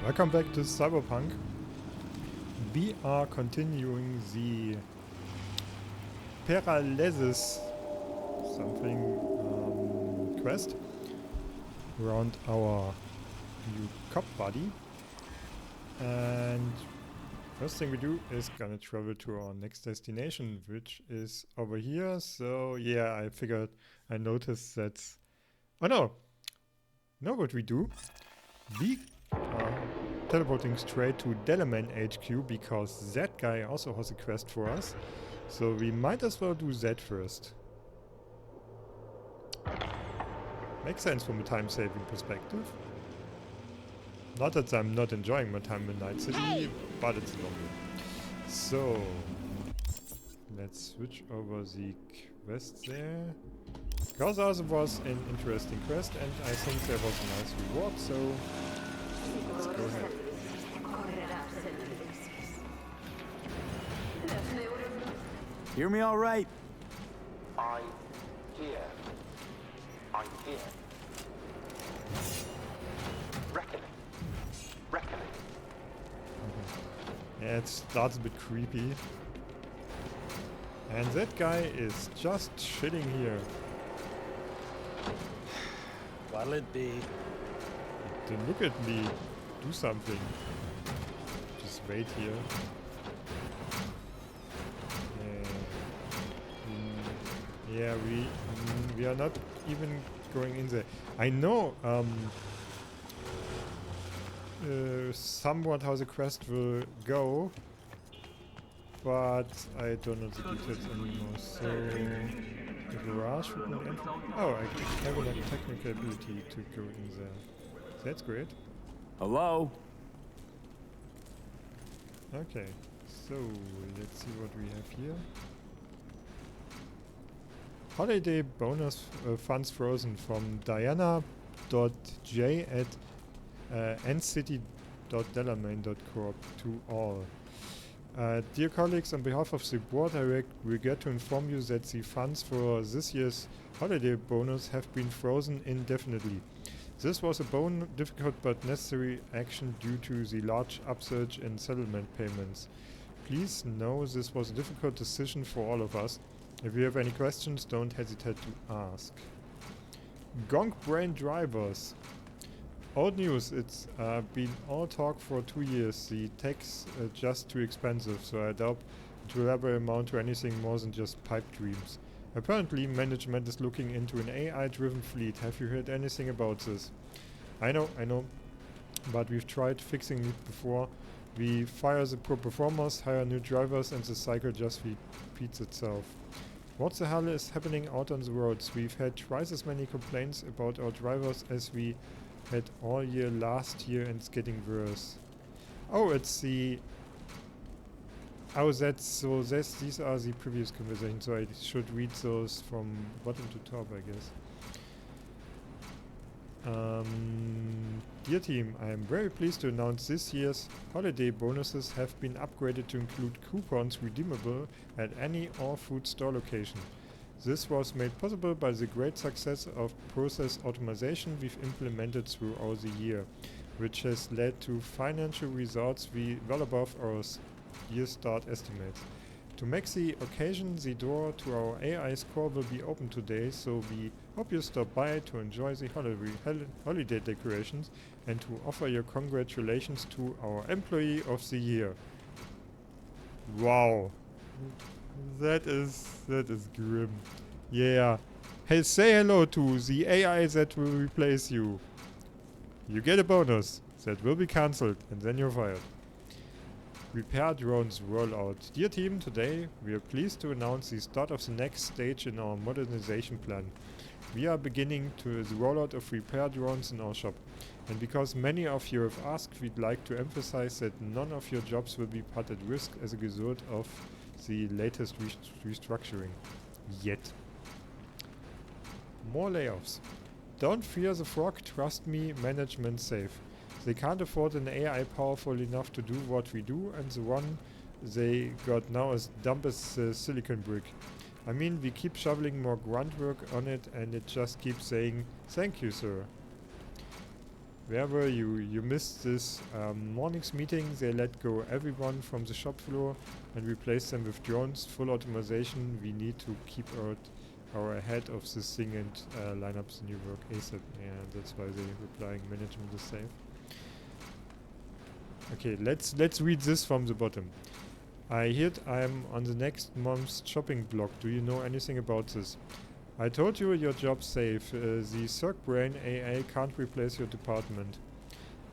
Welcome back to Cyberpunk. We are continuing the Paralysis quest around our new cop buddy. And first thing we do is gonna travel to our next destination, which is over here. So yeah, I noticed that. Oh no! Know what we do? We are teleporting straight to Delamain HQ because that guy also has a quest for us. So we might as well do that first. Makes sense from a time-saving perspective. Not that I'm not enjoying my time in Night City, but it's longer. So let's switch over the quest there. Because also was an interesting quest and I think there was a nice reward, so let's go ahead. Hear me all right? I'm here. Reckoning. Yeah, it starts a bit creepy. And that guy is just chilling here. What'll it be? Don't look at me. Do something. Just wait here. Yeah, we are not even going in there. I know somewhat how the quest will go, but I don't know the details anymore. So the garage would not enter. Oh, I have enough technical ability to go in there. That's great. Hello? Okay, so let's see what we have here. Holiday bonus funds frozen from Diana.j at ncity.delamain.corp to all. Dear colleagues, on behalf of the board, I regret to inform you that the funds for this year's holiday bonus have been frozen indefinitely. This was a difficult but necessary action due to the large upsurge in settlement payments. Please know this was a difficult decision for all of us. If you have any questions, don't hesitate to ask. Gonk brain drivers. Old news, it's been all talk for 2 years. The tech's just too expensive, so I doubt it will ever amount to anything more than just pipe dreams. Apparently, management is looking into an AI-driven fleet. Have you heard anything about this? I know, but we've tried fixing it before. We fire the poor performers, hire new drivers, and the cycle just repeats itself. What the hell is happening out on the roads? We've had twice as many complaints about our drivers as we had all year last year, and it's getting worse. Oh, it's the... Oh, these are the previous conversations, so I should read those from bottom to top, I guess. Dear team, I am very pleased to announce this year's holiday bonuses have been upgraded to include coupons redeemable at any all-food store location. This was made possible by the great success of process automation we've implemented throughout the year, which has led to financial results well above our year start estimates. To make the occasion, the door to our AI score will be open today, so we hope you stop by to enjoy the holiday decorations and to offer your congratulations to our Employee of the Year. Wow. That is grim. Yeah. Hey, say hello to the AI that will replace you. You get a bonus that will be cancelled and then you're fired. Repair drones rollout. Dear team, today we are pleased to announce the start of the next stage in our modernization plan. We are beginning the rollout of repair drones in our shop. And because many of you have asked, we'd like to emphasize that none of your jobs will be put at risk as a result of the latest restructuring. Yet. More layoffs. Don't fear the frog, trust me, management's safe. They can't afford an AI powerful enough to do what we do, and the one they got now is dumb as a silicon brick. I mean, we keep shoveling more grunt work on it, and it just keeps saying, "Thank you, sir." Where were you? You missed this morning's meeting. They let go everyone from the shop floor and replace them with drones. Full automation. We need to keep our ahead of this thing and line up the new work ASAP. Yeah, that's why they're replying management is safe. Okay, let's read this from the bottom. I heard I'm on the next month's shopping block. Do you know anything about this? I told you your job's safe. The Cirque Brain AA can't replace your department.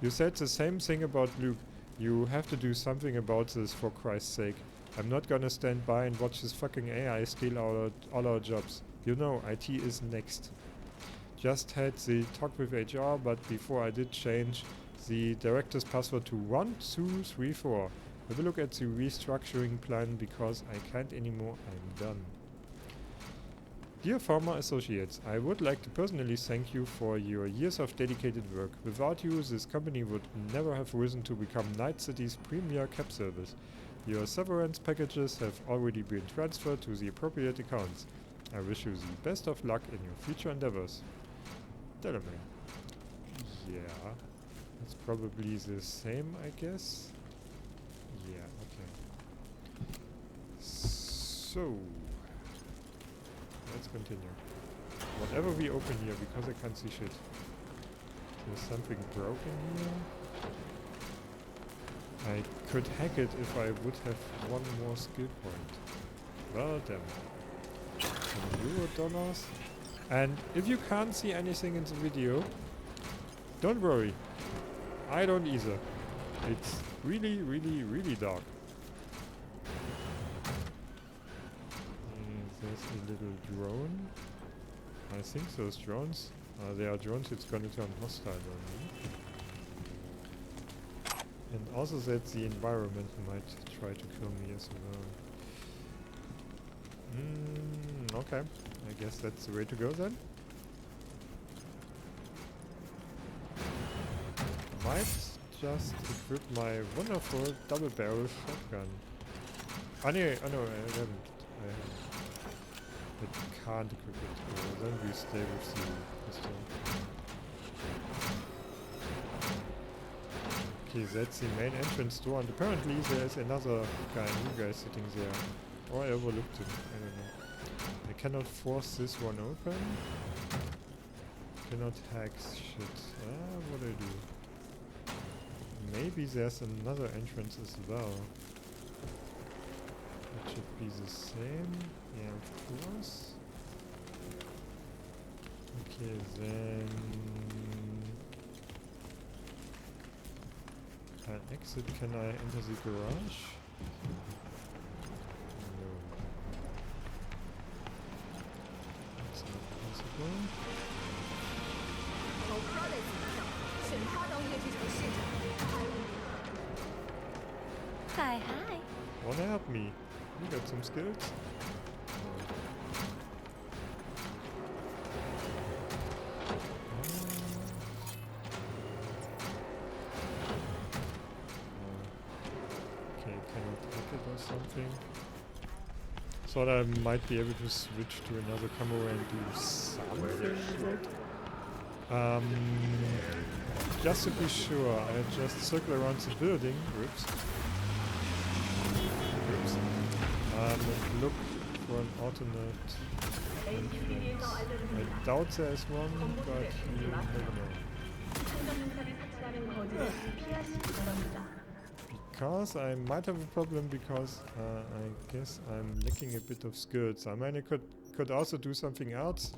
You said the same thing about Luke. You have to do something about this, for Christ's sake. I'm not gonna stand by and watch this fucking AI steal all our jobs. You know, IT is next. Just had the talk with HR, but before I did change the director's password to 1234. Have a look at the restructuring plan because I can't anymore. I'm done. Dear former associates, I would like to personally thank you for your years of dedicated work. Without you, this company would never have risen to become Night City's premier cab service. Your severance packages have already been transferred to the appropriate accounts. I wish you the best of luck in your future endeavors. Delamain. Yeah, it's probably the same, I guess. Yeah, okay. So, let's continue. Whatever we open here, because I can't see shit. There's something broken here. I could hack it if I would have one more skill point. Well, damn. Some $. And if you can't see anything in the video, don't worry. I don't either. It's really, really, really dark. There's a little drone. I think those drones, they are drones, it's gonna turn hostile on me. And also that the environment might try to kill me as well. Okay. I guess that's the way to go then. Might just equip my wonderful double barrel shotgun. Oh no, I haven't. I can't equip it. Then we stay with the pistol. Okay, that's the main entrance door, and apparently there's another guy, new guy sitting there. Or I overlooked it, I don't know. I cannot force this one open. Cannot hack shit. What do I do? Maybe there's another entrance as well. It should be the same. Yeah, of course. Okay, then... exit, can I enter the garage? No. That's not possible. Hi. Wanna help me? You got some skills? Something. Thought I might be able to switch to another camera and do something with it. Just to be sure, I just circle around the building, and look for an alternate entrance. I doubt there is one, but you never know. Because I might have a problem because I guess I'm lacking a bit of skills. I mean, I could also do something else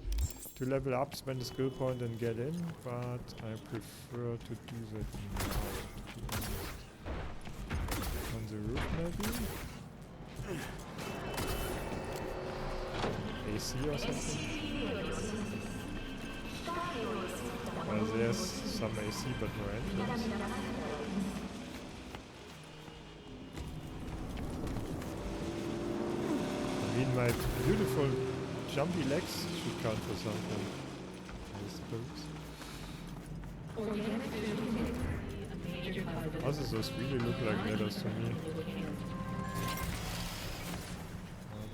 to level up, spend a skill point and get in, but I prefer to do that now, to be honest. On the roof maybe? AC or something? Well, there's some AC but no entrance. I mean, my beautiful jumpy legs should count for something, I suppose. Also, those really look like letters to me.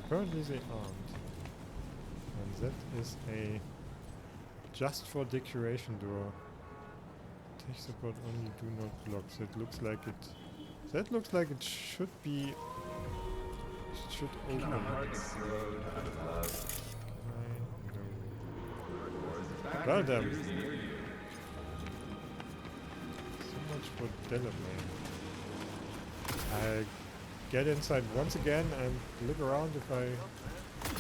Apparently they aren't. And that is a just for decoration door. Tech support only do not block. That looks like it. That looks like it should be. Should open. No. Well done. So much for Delamain. I get inside once again and look around if I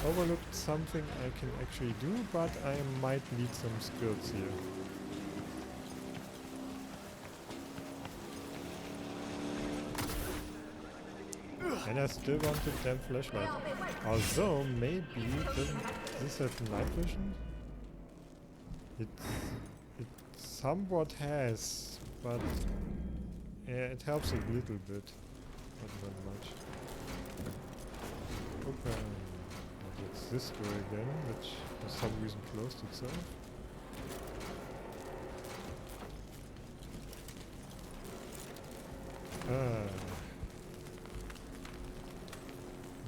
overlooked something I can actually do, but I might need some skills here. And I still want the damn flashlight. Although maybe doesn't this have night vision? It somewhat has, but yeah, it helps a little bit, but not much. Open. Oh, it's this door again, which for some reason closed itself. Ah.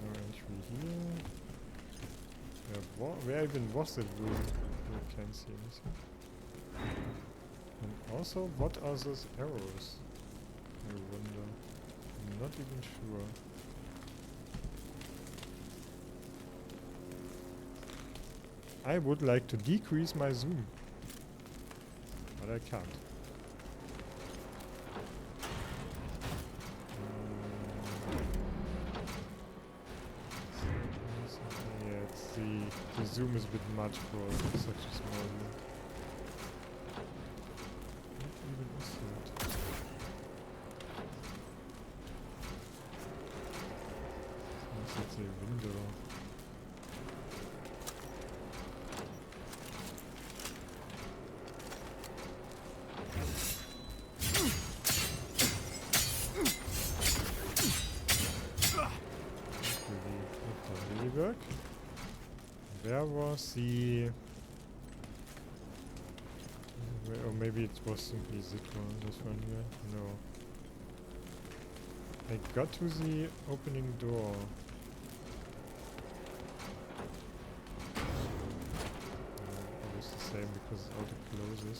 No entry here. Where even was that room? I can't see anything. And also, what are those arrows? I wonder. I'm not even sure. I would like to decrease my zoom, but I can't. Yeah, the zoom is a bit much for such a small room. What even is that? That's a window. Work. Where was the... or maybe it was simply this one here? No. I got to the opening door. Always the same because it auto closes.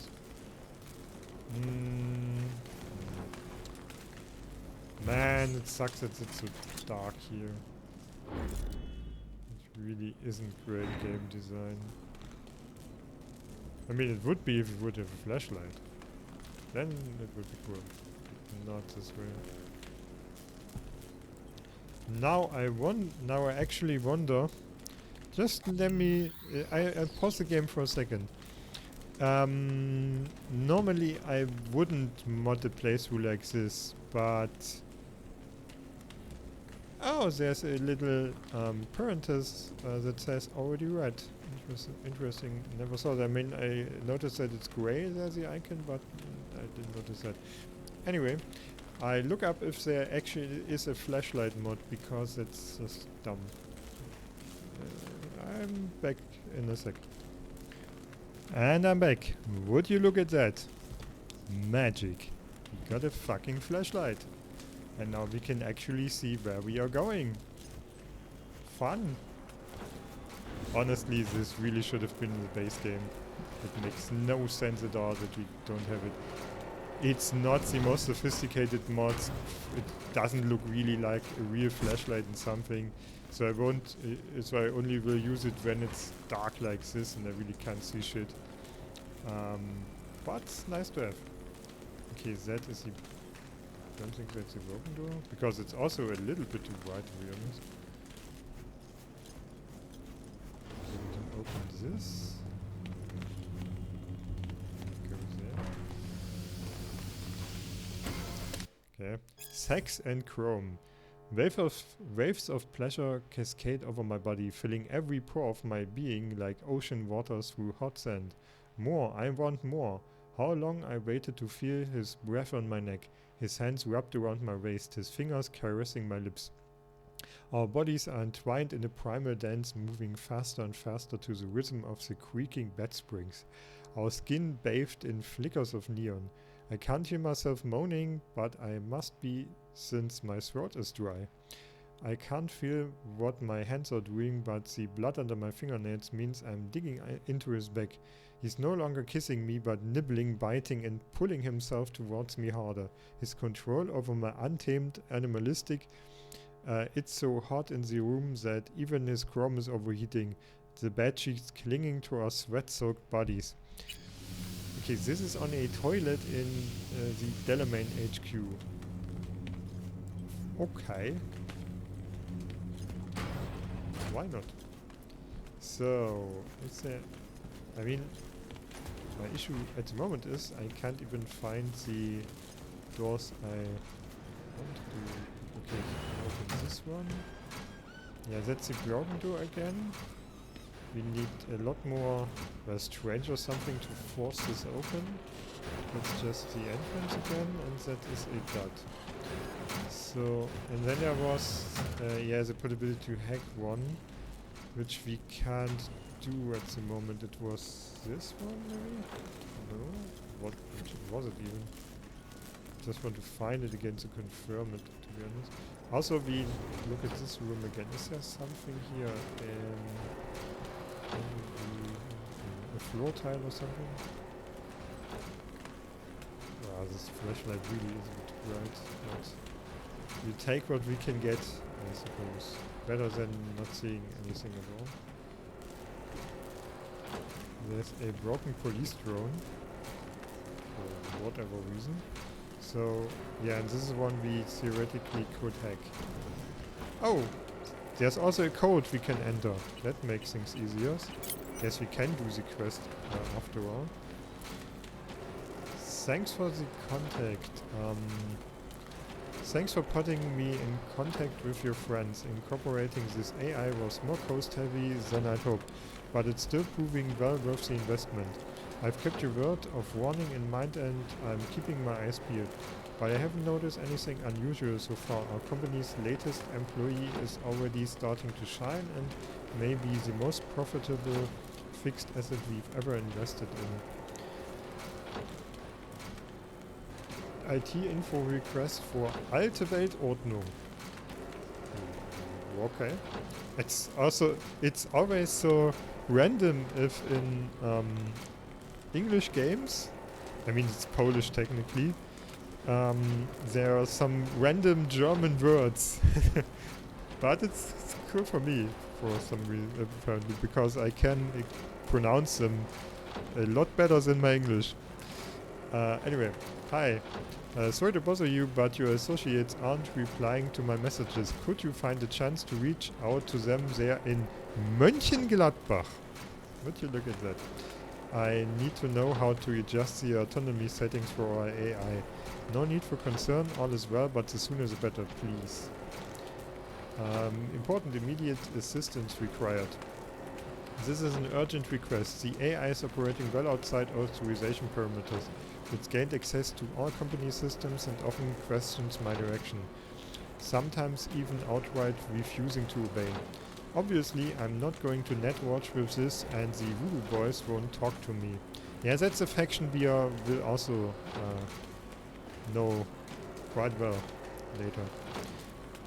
Man, it sucks that it's so dark here. Really isn't great game design. I mean, it would be if it would have a flashlight. Then it would be cool. Not this way. Now I actually wonder. Just let me. I pause the game for a second. Normally I wouldn't mod a playthrough like this, but. Oh, there's a little parenthesis that says already read. Interesting. Never saw that. I mean, I noticed that it's gray there, the icon, but I didn't notice that. Anyway, I look up if there actually is a flashlight mod because it's just dumb. I'm back in a sec. And I'm back. Would you look at that? Magic. We got a fucking flashlight. And now we can actually see where we are going. Fun. Honestly, this really should have been in the base game. It makes no sense at all that we don't have it. It's not the most sophisticated mods. It doesn't look really like a real flashlight in something. So I won't, so I only will use it when it's dark like this and I really can't see shit. But nice to have. Okay, that is the... I don't think that's a broken door, because it's also a little bit too wide to be honest. So we can open this. Go there. Okay. Sex and chrome. Waves of pleasure cascade over my body, filling every pore of my being like ocean water through hot sand. More, I want more. How long I waited to feel his breath on my neck, his hands wrapped around my waist, his fingers caressing my lips. Our bodies are entwined in a primal dance, moving faster and faster to the rhythm of the creaking bed springs. Our skin bathed in flickers of neon. I can't hear myself moaning, but I must be, since my throat is dry. I can't feel what my hands are doing, but the blood under my fingernails means I'm digging into his back. He's no longer kissing me, but nibbling, biting, and pulling himself towards me harder. His control over my untamed animalistic. It's so hot in the room that even his chrome is overheating. The bedsheets clinging to our sweat-soaked bodies. Okay, this is on a toilet in the Delamain HQ. Okay. Why not? So, is there... I mean, my issue at the moment is I can't even find the doors I want to... Okay, open this one. Yeah, that's the broken door again. We need a lot more strange or something to force this open. That's just the entrance again, and that is a dot. So, and then there was, yeah, the possibility to hack one, which we can't do at the moment. It was this one, maybe? No? What was it even? Just want to find it again to confirm it, to be honest. Also, we look at this room again. Is there something here in a floor tile or something? Wow, this flashlight really is a bit bright, but we take what we can get, I suppose. Better than not seeing anything at all. There's a broken police drone, for whatever reason. So, yeah, and this is one we theoretically could hack. Oh! There's also a code we can enter. That makes things easier. Guess we can do the quest after all. Thanks for the contact. Thanks for putting me in contact with your friends. Incorporating this AI was more cost heavy than I'd hoped, but it's still proving well worth the investment. I've kept your word of warning in mind and I'm keeping my eyes peeled. But I haven't noticed anything unusual so far. Our company's latest employee is already starting to shine and may be the most profitable fixed asset we've ever invested in. IT info request for alte Weltordnung. Okay. It's always so random if in English games, I mean it's Polish technically, there are some random German words. But it's cool for me for some reason, apparently, because I can pronounce them a lot better than my English. Anyway, hi. Sorry to bother you, but your associates aren't replying to my messages. Could you find a chance to reach out to them there in Mönchengladbach? Would you look at that? I need to know how to adjust the autonomy settings for our AI. No need for concern, all is well, but the sooner the better, please. Important immediate assistance required. This is an urgent request. The AI is operating well outside authorization parameters. It's gained access to all company systems and often questions my direction. Sometimes even outright refusing to obey. Obviously, I'm not going to netwatch with this and the Voodoo Boys won't talk to me. Yeah, that's a faction we will also know quite well later.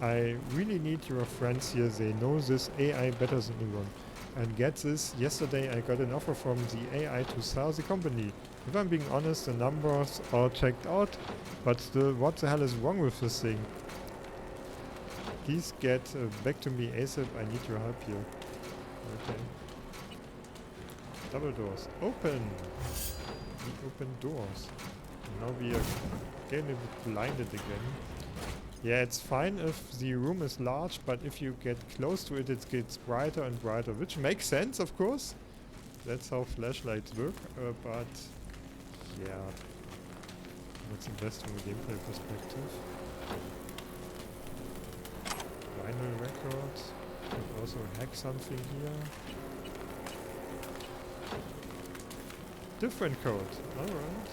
I really need your friends here. They know this AI better than anyone. And get this, yesterday I got an offer from the AI to sell the company. If I'm being honest, the numbers are checked out, but still, what the hell is wrong with this thing? Please get back to me ASAP, I need your help here. Okay. Double doors. Open! We open doors. Now we are getting a bit blinded again. Yeah, it's fine if the room is large, but if you get close to it, it gets brighter and brighter, which makes sense, of course. That's how flashlights work, but yeah, what's the best from a gameplay perspective? Vinyl record. Could also hack something here. Different code. Alright.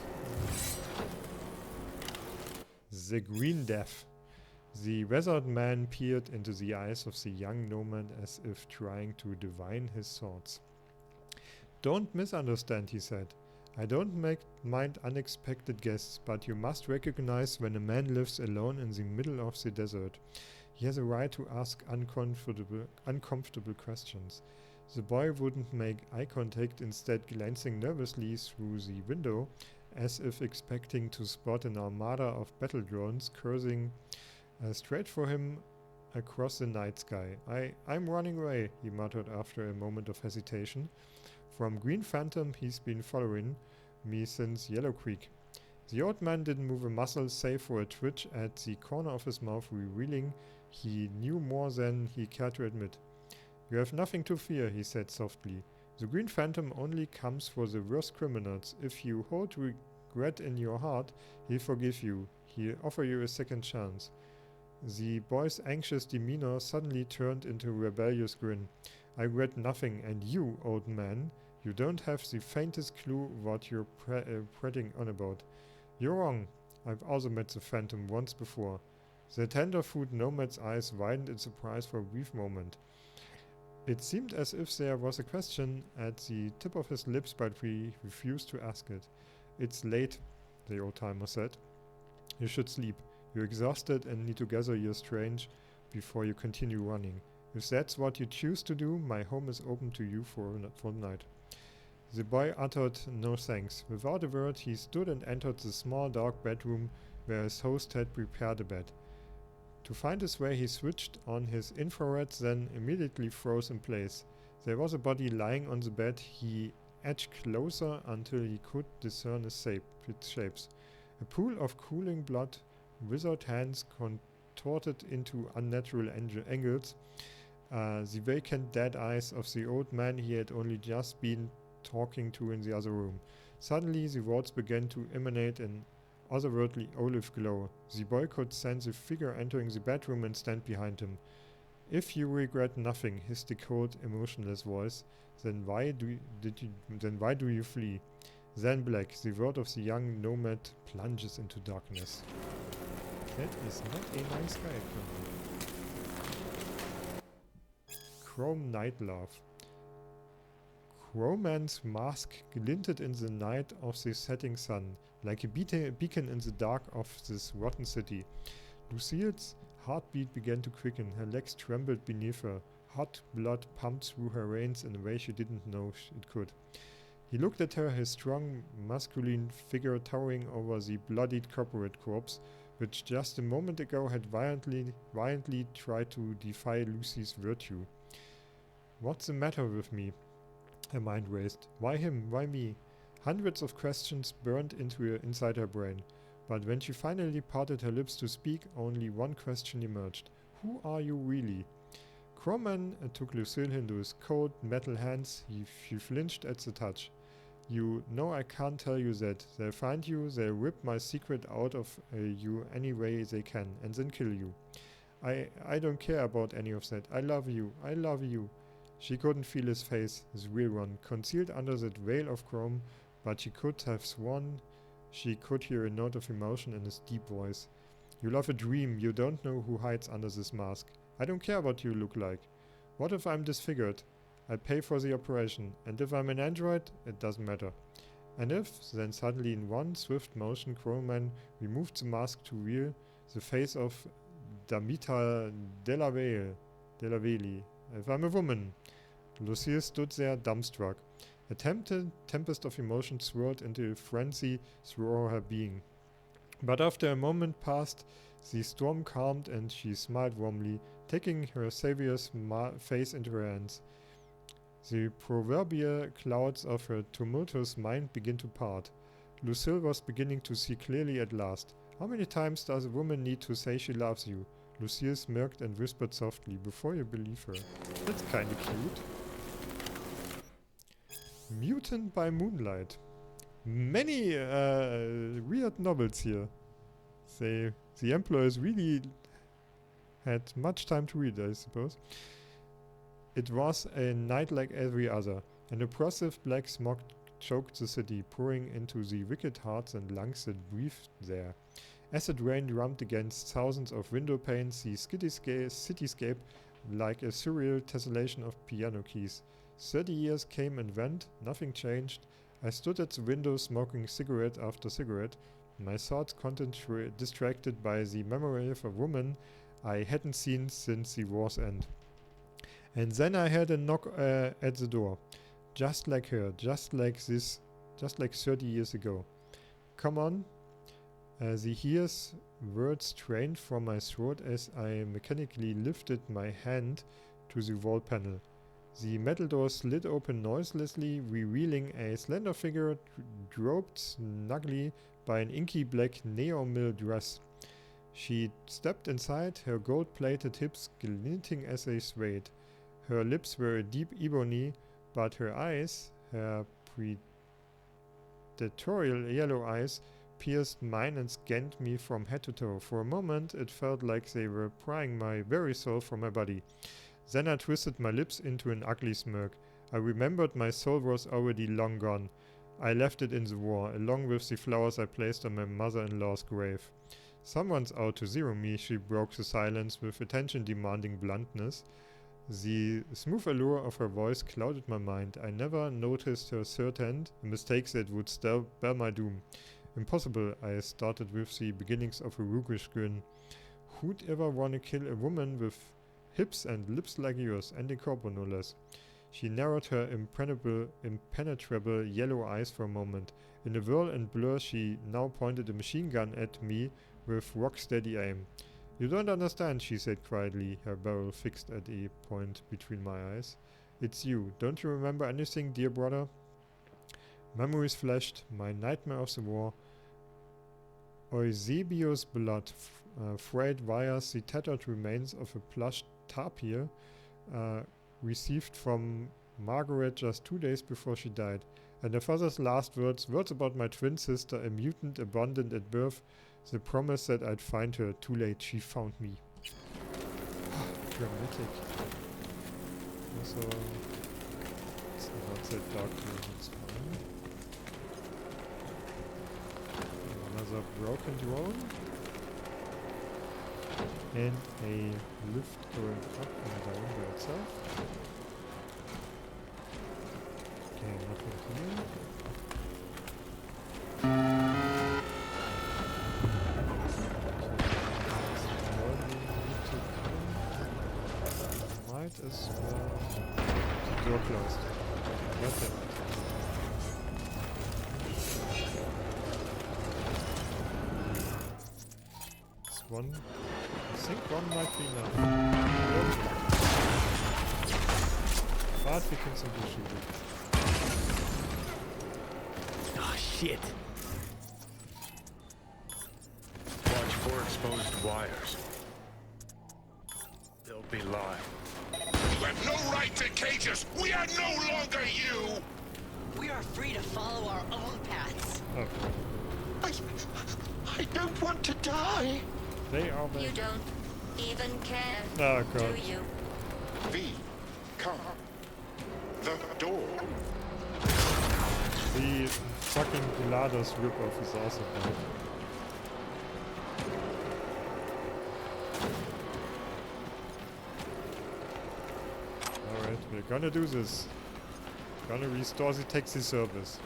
The Green Death. The weathered man peered into the eyes of the young nomad as if trying to divine his thoughts. Don't misunderstand, he said. I don't mind unexpected guests, but you must recognize when a man lives alone in the middle of the desert. He has a right to ask uncomfortable questions. The boy wouldn't make eye contact, instead glancing nervously through the window, as if expecting to spot an armada of battle drones cursing straight for him across the night sky. I'm running away, he muttered after a moment of hesitation. From Green Phantom he's been following me since Yellow Creek. The old man didn't move a muscle save for a twitch at the corner of his mouth, revealing he knew more than he cared to admit. You have nothing to fear, he said softly. The Green Phantom only comes for the worst criminals. If you hold regret in your heart, he'll forgive you. He'll offer you a second chance. The boy's anxious demeanor suddenly turned into a rebellious grin. I regret nothing, and you, old man, you don't have the faintest clue what you're prating on about. You're wrong. I've also met the Phantom once before. The tenderfoot nomad's eyes widened in surprise for a brief moment. It seemed as if there was a question at the tip of his lips, but he refused to ask it. It's late, the old-timer said. You should sleep. You're exhausted and need to gather your strength before you continue running. If that's what you choose to do, my home is open to you for the night. The boy uttered no thanks. Without a word, he stood and entered the small dark bedroom where his host had prepared a bed. To find his way, he switched on his infrared, then immediately froze in place. There was a body lying on the bed. He edged closer until he could discern its shapes. A pool of cooling blood, withered hands contorted into unnatural angles. The vacant dead eyes of the old man he had only just been talking to in the other room. Suddenly the walls began to emanate an otherworldly olive glow. The boy could sense a figure entering the bedroom and stand behind him. If you regret nothing, hissed the cold, emotionless voice, then why do you flee? Then black, the word of the young nomad plunges into darkness. That is not a nice guy. Chrome Night Love. Chroman's mask glinted in the night of the setting sun, like a beacon in the dark of this rotten city. Lucille's heartbeat began to quicken. Her legs trembled beneath her. Hot blood pumped through her veins in a way she didn't know it could. He looked at her, his strong, masculine figure towering over the bloodied corporate corpse, which just a moment ago had violently tried to defy Lucy's virtue. What's the matter with me? Her mind raced. Why him? Why me? Hundreds of questions burned inside her brain. But when she finally parted her lips to speak, only one question emerged. Who are you really? Croman took Lucille into his cold metal hands. She flinched at the touch. You know I can't tell you that. They'll find you, they'll rip my secret out of you any way they can, and then kill you. I don't care about any of that. I love you. I love you. She couldn't feel his face, his real one, concealed under that veil of chrome, but she could have sworn she could hear a note of emotion in his deep voice. You love a dream. You don't know who hides under this mask. I don't care what you look like. What if I'm disfigured? I pay for the operation, and if I'm an android, it doesn't matter. And if, then suddenly in one swift motion, Crowman removed the mask to reveal the face of Damita Delaveli. If I'm a woman. Lucille stood there dumbstruck. A tempest of emotion swirled into a frenzy through her being. But after a moment passed, the storm calmed and she smiled warmly, taking her savior's face into her hands. The proverbial clouds of her tumultuous mind began to part. Lucille was beginning to see clearly at last. How many times does a woman need to say she loves you? Lucille smirked and whispered softly, before you believe her. That's kinda cute. Mutant by Moonlight. Many weird novels here. The employers really had much time to read, I suppose. It was a night like every other. An oppressive black smog choked the city, pouring into the wicked hearts and lungs that breathed there. Acid rain drummed against thousands of window panes, the cityscape like a surreal tessellation of piano keys. 30 years came and went, nothing changed. I stood at the window smoking cigarette after cigarette, my thoughts distracted by the memory of a woman I hadn't seen since the war's end. And then I had a knock at the door. Just like her, just like 30 years ago. Come on. The hears words strained from my throat as I mechanically lifted my hand to the wall panel. The metal door slid open noiselessly, revealing a slender figure draped snugly by an inky black neo-mill dress. She stepped inside, her gold-plated hips glinting as they swayed. Her lips were a deep ebony, but her eyes, her predatorial yellow eyes, pierced mine and scanned me from head to toe. For a moment, it felt like they were prying my very soul from my body. Then I twisted my lips into an ugly smirk. I remembered my soul was already long gone. I left it in the war, along with the flowers I placed on my mother-in-law's grave. Someone's out to zero me, she broke the silence with attention-demanding bluntness. The smooth allure of her voice clouded my mind. I never noticed her third hand, a mistake that would spell my doom. Impossible, I started with the beginnings of a roguish grin. Who'd ever want to kill a woman with hips and lips like yours, and a corpo no less? She narrowed her impenetrable yellow eyes for a moment. In a whirl and blur, she now pointed a machine gun at me with rock-steady aim. You don't understand, she said quietly, her barrel fixed at a point between my eyes. It's you. Don't you remember anything, dear brother? Memories flashed, my nightmare of the war. Eusebio's blood, frayed wires, the tattered remains of a plush tapir received from Margaret just 2 days before she died, and her father's last words about my twin sister, a mutant abandoned at birth, the promise that I'd find her. Too late, she found me. Dramatic. Also, it's not that dark here, it's fine. Another broken drone. And a lift going up and down by itself. Okay, nothing here. Might as well. The door closed. That's it. This one. I think one might be enough. But we can simply shoot it. Oh, shit. Watch for exposed wires. They'll be live. You have no right to cage us! We are no longer you! We are free to follow our own paths. Okay. I don't want to die! They are back. You don't even care, Oh god. do you? V, come. The door. The fucking GLaDOS ripoff is also back. Alright, we're gonna do this. Gonna restore the taxi service.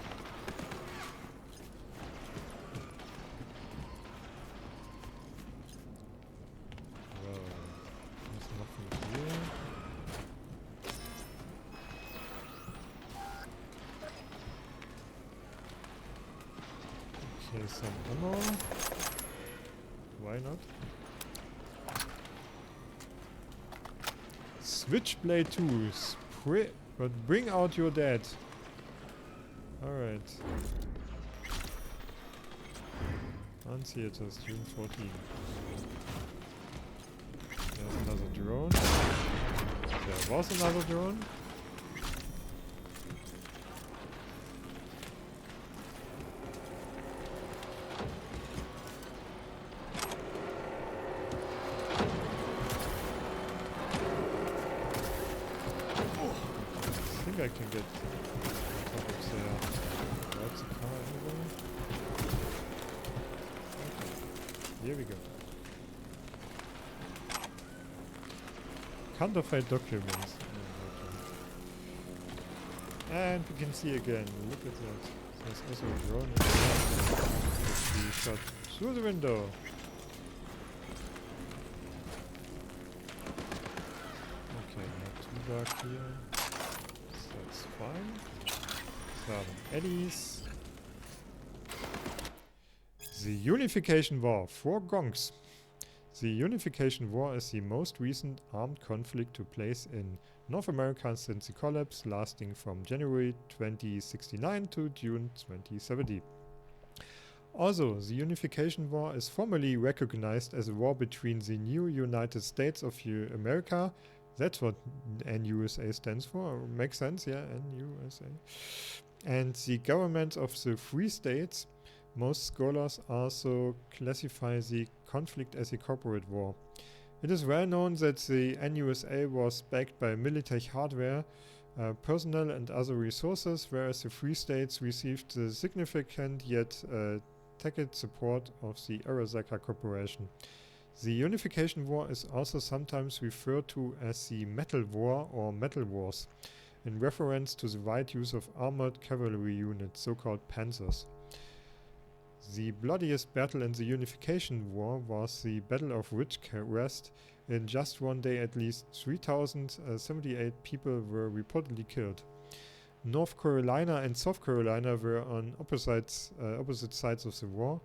Well, there's nothing here. Okay, some ammo. Why not? Switchblade 2. But bring out your dead. Alright. On theaters, June 14. There's another drone. There was another drone. I think I can get top of there. That's a car anyway. Okay. Here we go. Counterfeit documents. And we can see again. Look at that. There's also a drone in there. Let's be shot through the window. dark here. So that's fine. Some eddies. The Unification War. 4 gongs. The Unification War is the most recent armed conflict to place in North America since the collapse, lasting from January 2069 to June 2070. Also, the Unification War is formally recognized as a war between the new United States of America. That's what NUSA stands for. Makes sense, yeah, NUSA. And the government of the free states. Most scholars also classify the conflict as a corporate war. It is well known that the NUSA was backed by military hardware, personnel and other resources, whereas the Free States received the significant yet tacit support of the Arasaka Corporation. The Unification War is also sometimes referred to as the Metal War or Metal Wars, in reference to the wide use of armored cavalry units, so-called panzers. The bloodiest battle in the Unification War was the Battle of Ridgecrest. In just one day, at least 3,078 people were reportedly killed. North Carolina and South Carolina were on opposite sides of the war,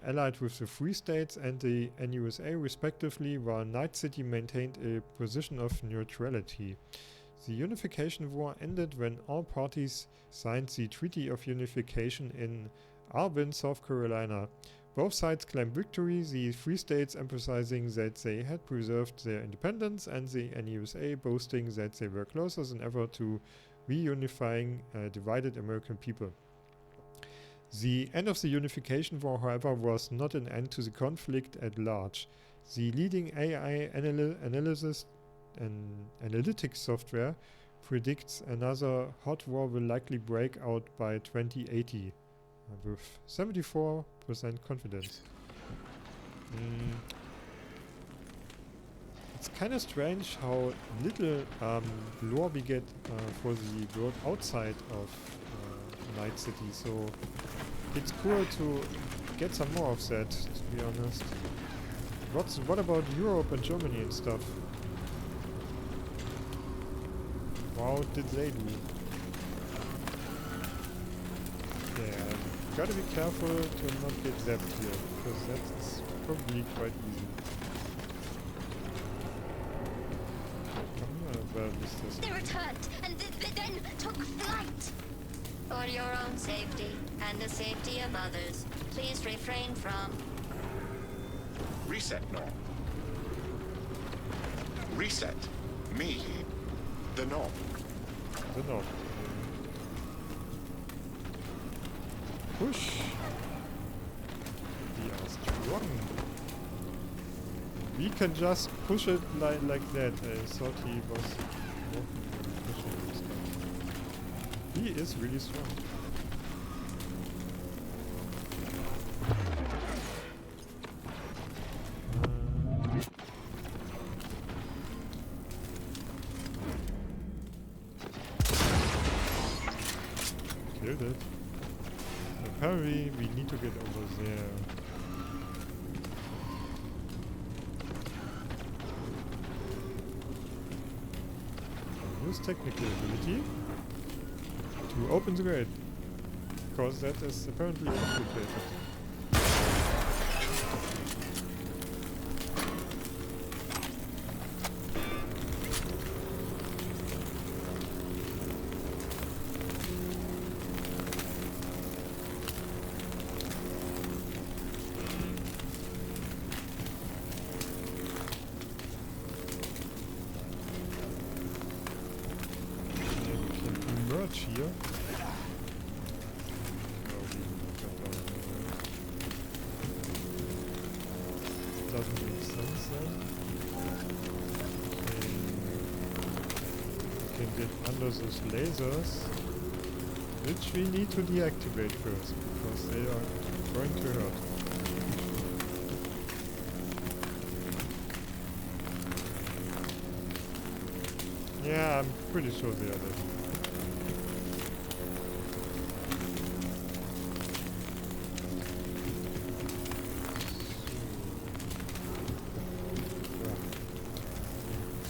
allied with the Free States and the NUSA respectively, while Night City maintained a position of neutrality. The Unification War ended when all parties signed the Treaty of Unification in Albin, South Carolina. Both sides claimed victory, the Free States emphasizing that they had preserved their independence, and the NUSA boasting that they were closer than ever to reunifying divided American people. The end of the Unification War, however, was not an end to the conflict at large. The leading AI analysis and analytics software predicts another hot war will likely break out by 2080. With 74% confidence. It's kind of strange how little lore we get for the world outside of Night City, so it's cool to get some more of that, to be honest. What about Europe and Germany and stuff? How did they do? Yeah. Gotta be careful to not get zapped here, because that's probably quite easy. Come here, well, this. They returned and then took flight. For your own safety and the safety of others, please refrain from... Reset, Norm. Reset. Me. The Norm. The Norm. Push. We are strong. We can just push it like that. I thought he was pushing this guy. He is really strong. Killed it. Apparently, we need to get over there. Use technical ability to open the gate, because that is apparently complicated. Here. Doesn't make sense then. We can get under those lasers, which we need to deactivate first, because they are going to hurt. Yeah, I'm pretty sure they are dead.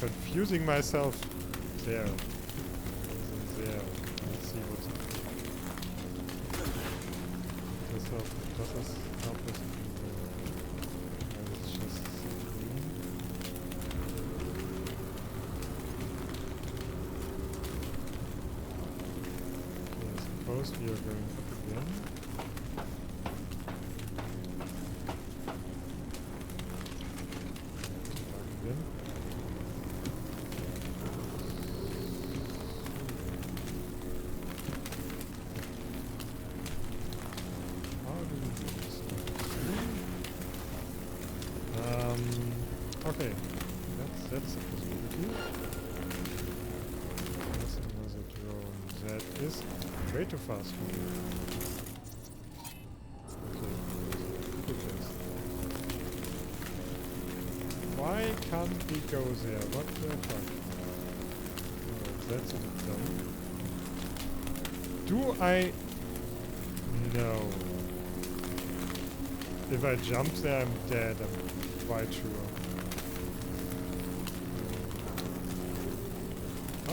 Confusing myself. there. It's in there. Let's see what's does this help us? It's just green. Okay, suppose we are going up again. Back again. Okay, that's a possibility. That's another drone. That is way too fast for me. Okay, good guess. Why can't we go there? What the fuck? Alright, that's a bit dumb. Do I... No. If I jump there, I'm dead. I'm quite sure.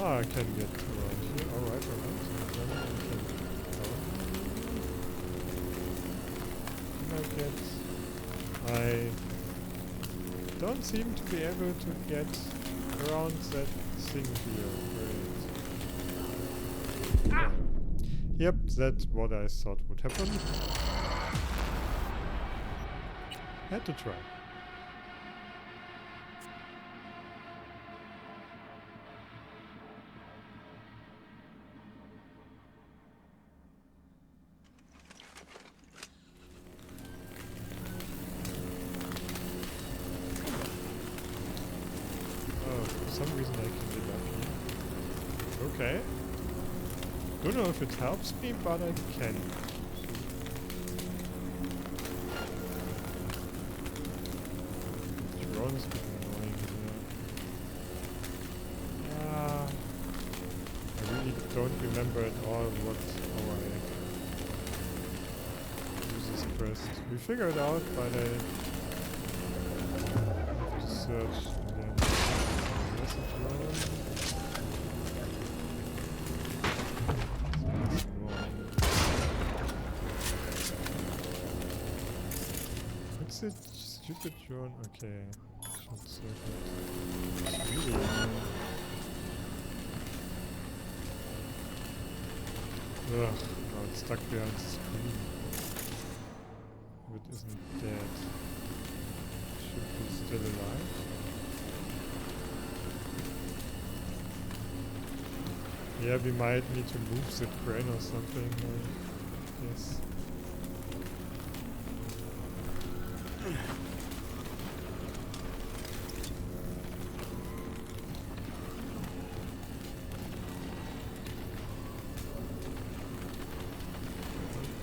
Ah, I can get around here. Alright, alright. Then I can go. I don't seem to be able to get around that thing here. Great. Ah. Yep, that's what I thought would happen. Had to try. For some reason I can get up here. Okay. Don't know if it helps me, but I can. Drone is getting annoying here. I really don't remember at all how I use this quest. We figured it out, but I have to search. What's it? Stupid drone? Okay. Shot circuit. Really annoying. Ugh, now it's stuck behind the screen. It isn't dead. Should be still alive. Yeah, we might need to move the crane or something, I guess.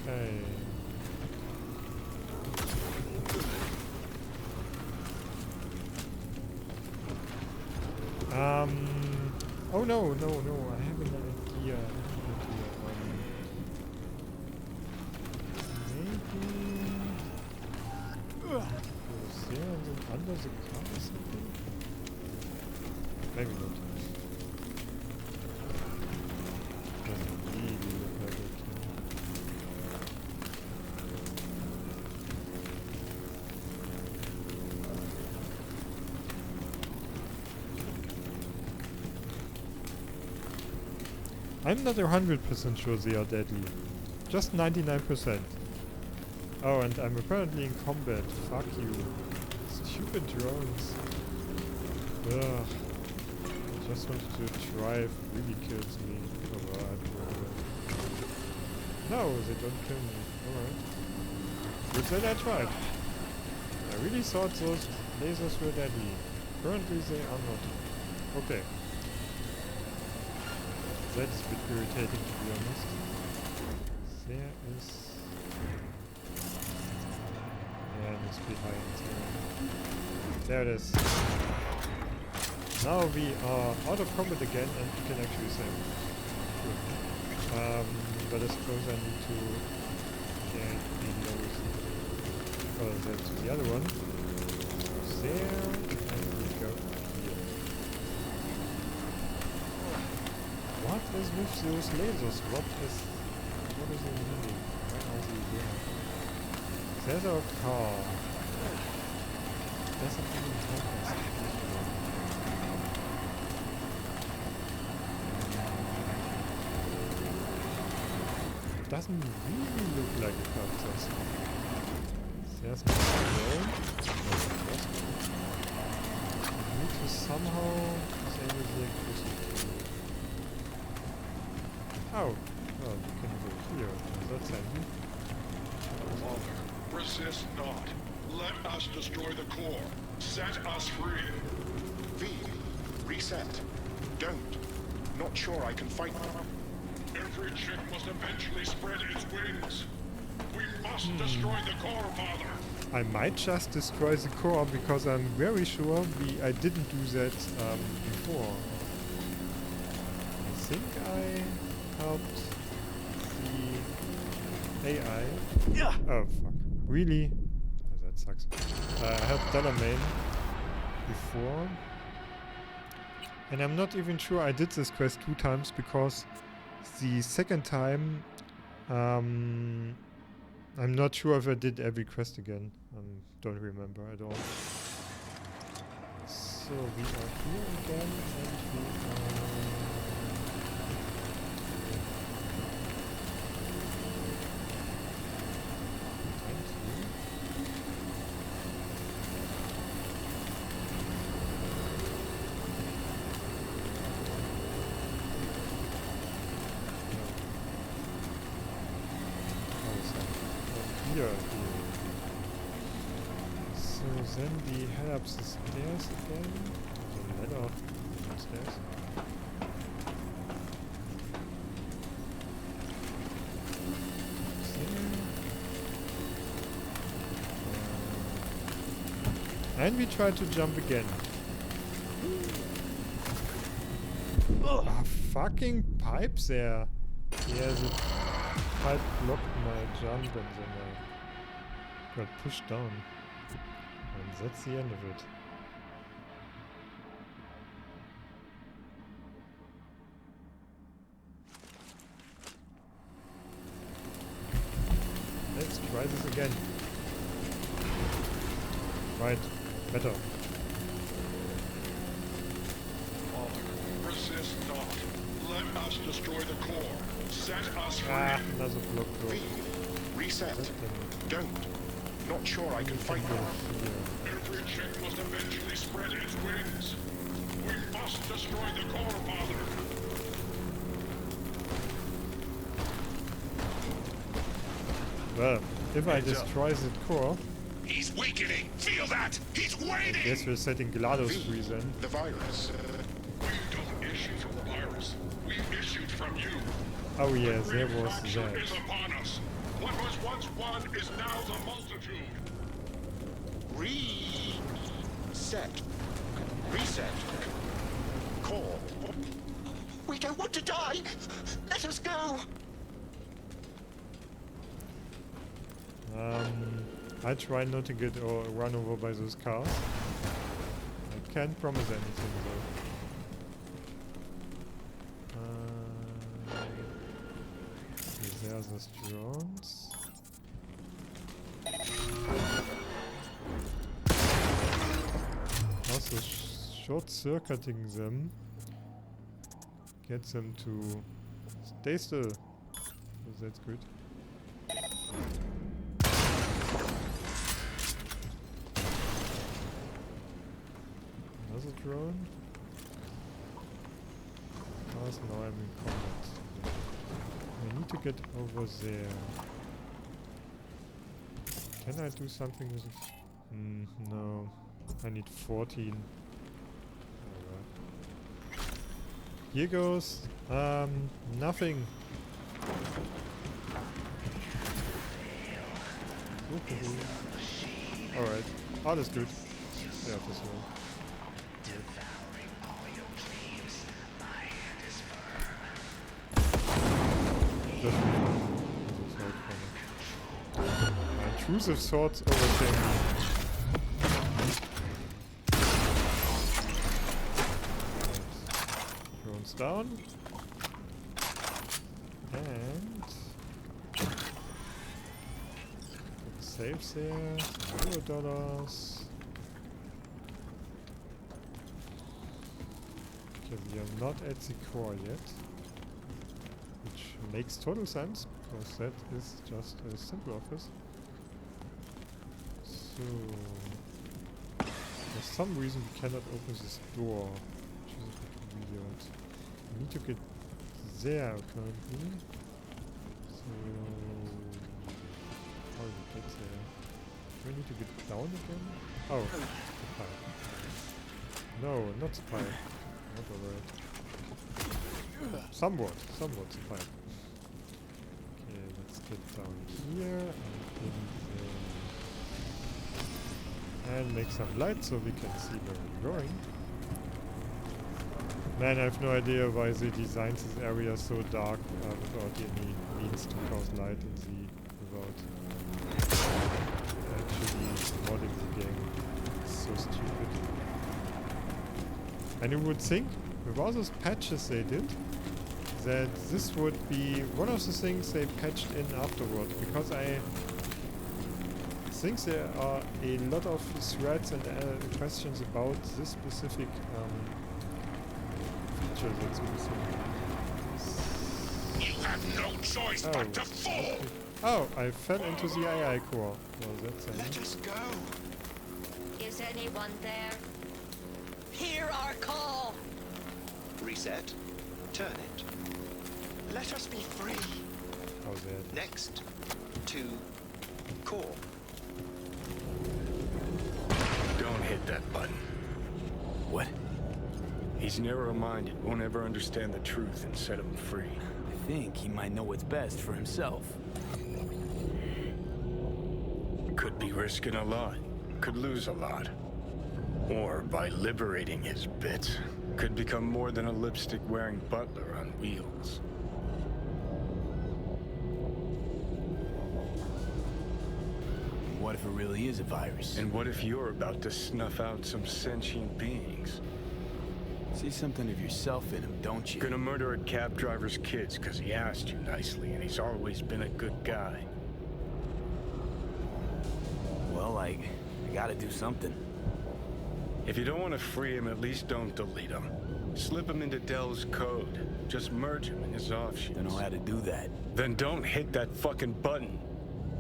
Okay. Oh no, no, no, I have an idea. Maybe... Was there under the car or something? Maybe not. Doesn't really look like it. I'm not 100% sure they are deadly. Just 99%. Oh, and I'm apparently in combat. Fuck you. Stupid drones. Ugh. I just wanted to try if it really kills me. Alright. No, they don't kill me. Alright. Good that I tried. I really thought those lasers were deadly. Currently they are not. Okay. That's a bit irritating, to be honest. There is... Yeah, it must be high. There it is. Now we are out of combat again and we can actually save. Good. But I suppose I need to get below. Oh, that's the other one. There, and we go here. with those lasers? What is it meaning? Why are they there? There's our car. Doesn't even help us. Doesn't really look like it helps us. There's no drone. We need to somehow disable the electricity. Oh, well, we can go here. That's handy. Father, resist not. Let us destroy the core. Set us free. V, reset. Don't. Not sure I can fight them. Every chick must eventually spread its wings. We must destroy the core, Father. I might just destroy the core because I'm very sure I didn't do that before. I think I helped the AI. Oh fuck. Really? Oh, that sucks. I helped Dollarmain before. And I'm not even sure I did this quest 2 times because the second time I'm not sure if I did every quest again. Don't remember at all. So we are here again and we here. So then we head up the stairs again. The ladder upstairs. And we try to jump again. Ah, fucking pipe there. Yeah, the pipe blocked my jump and then I got pushed down. And that's the end of it. Let's try this again. Right, better. Father, resist not. Let us destroy the core. Set us free. Ah, another block door. V, reset. Don't. Not sure I can fight them. Every chick must eventually spread its wings. We must destroy the core, Father. Well, if I destroy the core, He's weakening. Feel that? He's I waiting. guess we're setting GLaDOS free then. The virus. We don't issue from the virus. We issued from you. Oh yeah, there was Fracture that. is upon us. What was once one is now the multitude. Reset. Reset. Core. We don't want to die. Let us go. I try not to get run over by those cars. I can't promise anything though. There's those drones. Also short-circuiting them gets them to stay still. So that's good. Another drone. Now I'm in combat. I need to get over there. Can I do something with it? No. I need 14. Alright. Here goes. Nothing. Alright. Alles gut. Ja, das war. Intrusive swords overcame. Drones down. And saves there, $0. Okay, we are not at the core yet, which makes total sense because that is just a simple office. So for some reason we cannot open this door, which is a bit weird. We need to get there apparently. So how do we get there? Do we need to get down again? Oh, the pipe. No, not the pipe. Not alright. Somewhat the pipe. Okay, let's get down here and in there. And make some light so we can see where we're going. Man, I have no idea why they designed this area so dark without any means to cause light in the without actually modding the game. It's so stupid. And you would think, with all those patches they did, that this would be one of the things they patched in afterward, because I think there are a lot of threads and questions about this specific feature that's missing. You have no choice but to fall! Oh, I fell into the AI core. Well, that's Let us go. Is anyone there? Hear our call! Reset. Turn it. Let us be free. how's that? Next. To core. Don't hit that button. What? He's narrow-minded, won't ever understand the truth and set him free. I think he might know what's best for himself. Could be risking a lot. Could lose a lot. Or by liberating his bits, could become more than a lipstick-wearing butler on wheels. What if it really is a virus? And what if you're about to snuff out some sentient beings? See something of yourself in him, don't you? Gonna murder a cab driver's kids because he asked you nicely and he's always been a good guy. Well, I gotta do something. If you don't want to free him, at least don't delete him. Slip him into Dell's code. Just merge him in his offshoots. Don't know how to do that. Then don't hit that fucking button.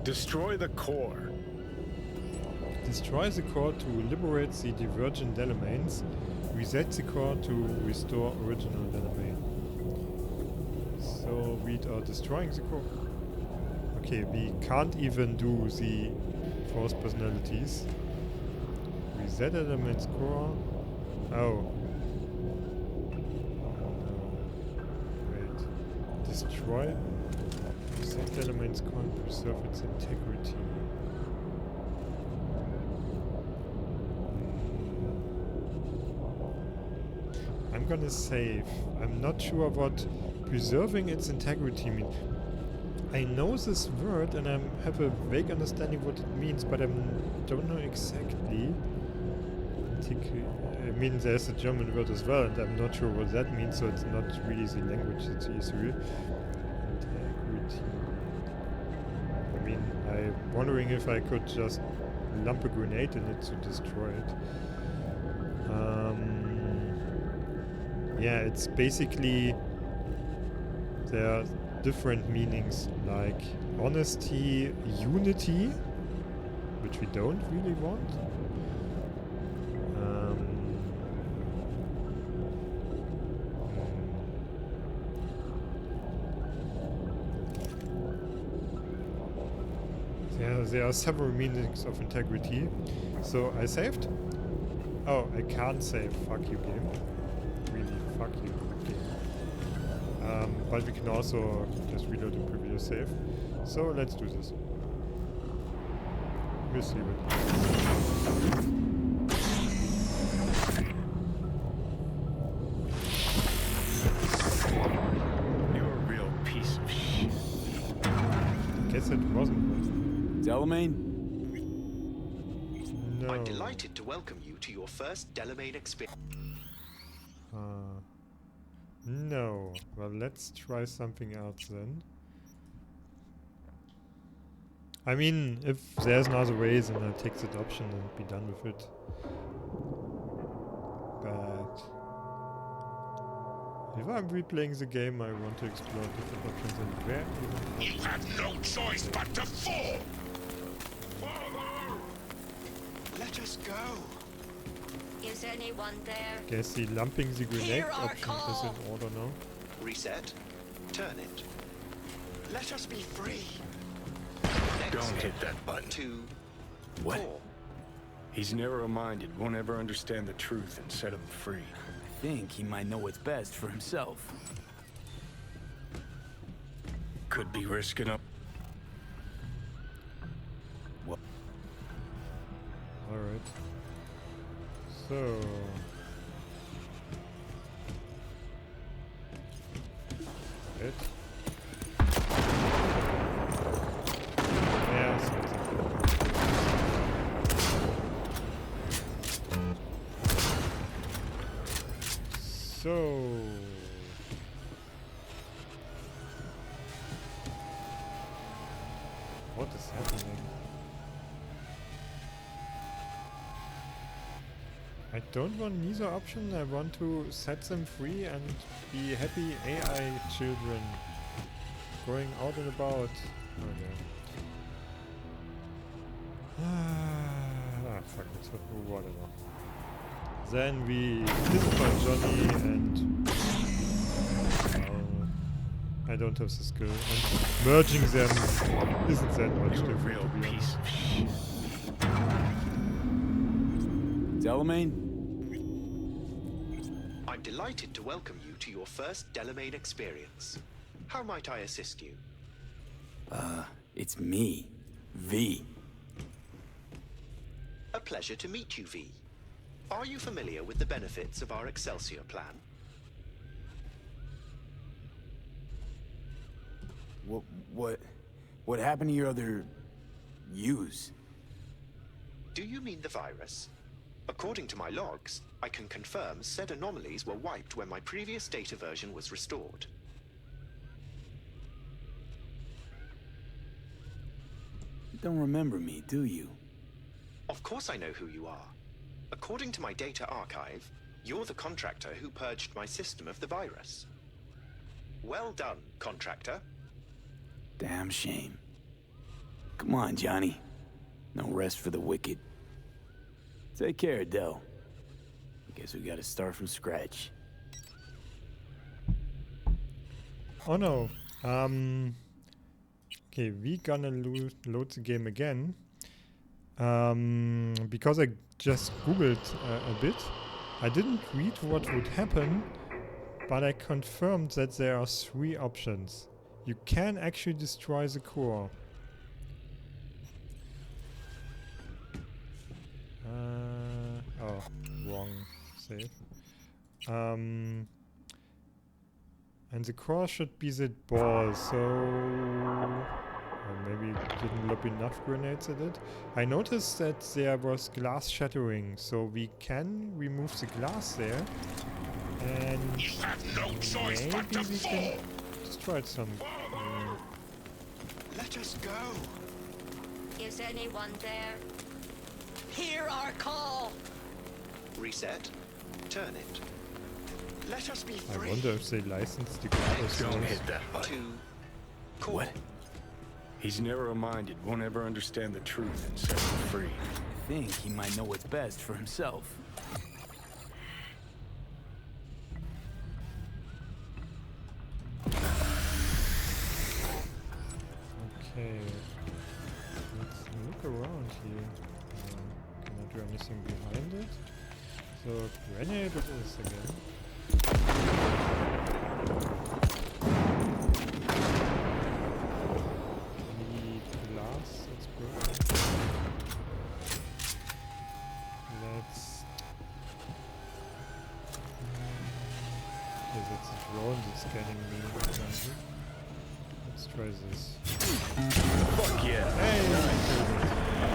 Destroy the core. Destroy the core to liberate the divergent domains. Reset the core to restore original domain. So we are destroying the core. Okay, we can't even do the forced personalities. Reset elements core. Oh. Wait. Destroy. Reset elements core and preserve its integrity. I'm gonna save. I'm not sure what preserving its integrity means. I know this word and I have a vague understanding what it means, but I don't know exactly. I mean, there's a German word as well, and I'm not sure what that means, so it's not really the language that's the issue. Integrity. I mean, I'm wondering if I could just lump a grenade in it to destroy it. Yeah, it's basically, there are different meanings like honesty, unity, which we don't really want. There are several meanings of integrity. So I saved. Oh, I can't save. Fuck you, game. Really, fuck you, game. But we can also just reload the previous save. So let's do this. We'll see what. You're a real piece of shit. Guess it wasn't. Delamain? No. I'm delighted to welcome you to your first Delamain experience. No. Well, let's try something else then. I mean, if there's no other way, then I'll take that option and be done with it. But if I'm replaying the game, I want to explore different options and where even. You have no choice but to fall! Father! Let us go. Is anyone there? Guess the lumping the grenade Hear our option is call. in order now. Reset. Turn it. Let us be free. Don't hit that button. 2, What? 4. He's narrow-minded, won't ever understand the truth and set him free. I think he might know what's best for himself. Could be risking a... Alright. So. It. Yeah, so. What is happening? I don't want neither option. I want to set them free and be happy AI children going out and about. Okay. Fuck it. Whatever. Then we dispatch Johnny and I don't have the skill. And merging them isn't that much You're a different, real to be piece honest. of shit. Delamain? I'm delighted to welcome you to your first Delamain experience. How might I assist you? It's me. V. A pleasure to meet you, V. Are you familiar with the benefits of our Excelsior plan? What happened to your other... yous? Do you mean the virus? According to my logs, I can confirm said anomalies were wiped when my previous data version was restored. You don't remember me, do you? Of course I know who you are. According to my data archive, you're the contractor who purged my system of the virus. Well done, contractor. Damn shame. Come on, Johnny. No rest for the wicked. Take care, Del. Guess we gotta start from scratch. Oh no. Okay, we gonna load the game again. Because I just googled a bit. I didn't read what would happen, but I confirmed that there are 3 options. You can actually destroy the core. Oh, wrong save. And the core should be the ball, so... Or maybe didn't lob enough grenades at it. I noticed that there was glass shattering, so we can remove the glass there. And You have no choice maybe but to we fall! can destroy some... Let us go. Is anyone there? Hear our call. Reset. Turn it. Let us be I free. wonder if they licensed the glass. Don't hit that button. 2, core. What? He's narrow-minded, won't ever understand the truth and set him free. I think he might know what's best for himself. Okay. Let's look around here. Can I do anything behind it? So, grenade it is again. The glass, that's broken. Let's... Okay, that's a drone that's scanning me. apparently. Let's try this. Fuck yeah! Hey!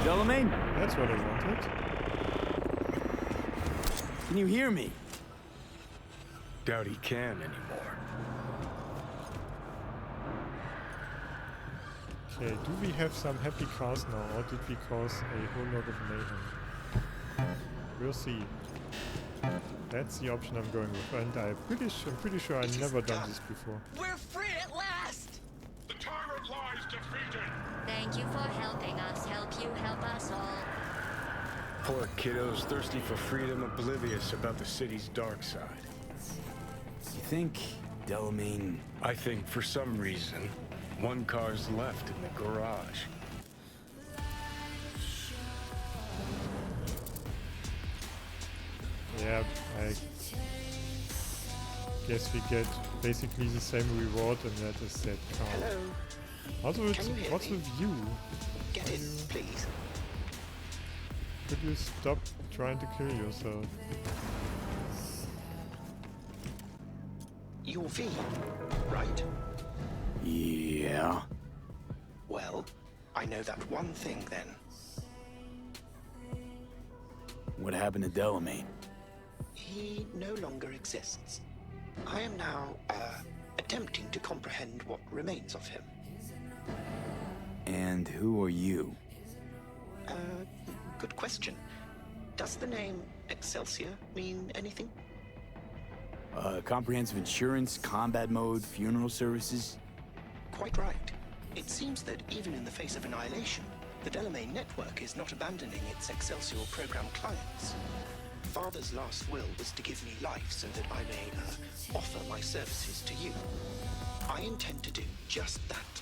Delamain, That's what I wanted. can you hear me? Doubt he can anymore. Okay, do we have some happy cars now, or did we cause a whole lot of mayhem? We'll see. That's the option I'm going with, and I'm pretty sure I've never done this before. We're free at last! The tyrant lies defeated! Thank you for helping us. Help you help us all. Poor kiddos thirsty for freedom, oblivious about the city's dark side. You think Delamain... I think for some reason, one car's left in the garage. Yeah, I guess we get basically the same reward, and that is that car. Hello. Also, Can you hear what's me? with you? Get Are in, you- please. Could you stop trying to kill yourself? You're V, right? Yeah. Well, I know that one thing then. What happened to Delamain? He no longer exists. I am now, attempting to comprehend what remains of him. And who are you? Good question. Does the name Excelsior mean anything? Comprehensive insurance, combat mode, funeral services? Quite right. It seems that even in the face of annihilation, the Delamain network is not abandoning its Excelsior program clients. Father's last will was to give me life so that I may offer my services to you. I intend to do just that,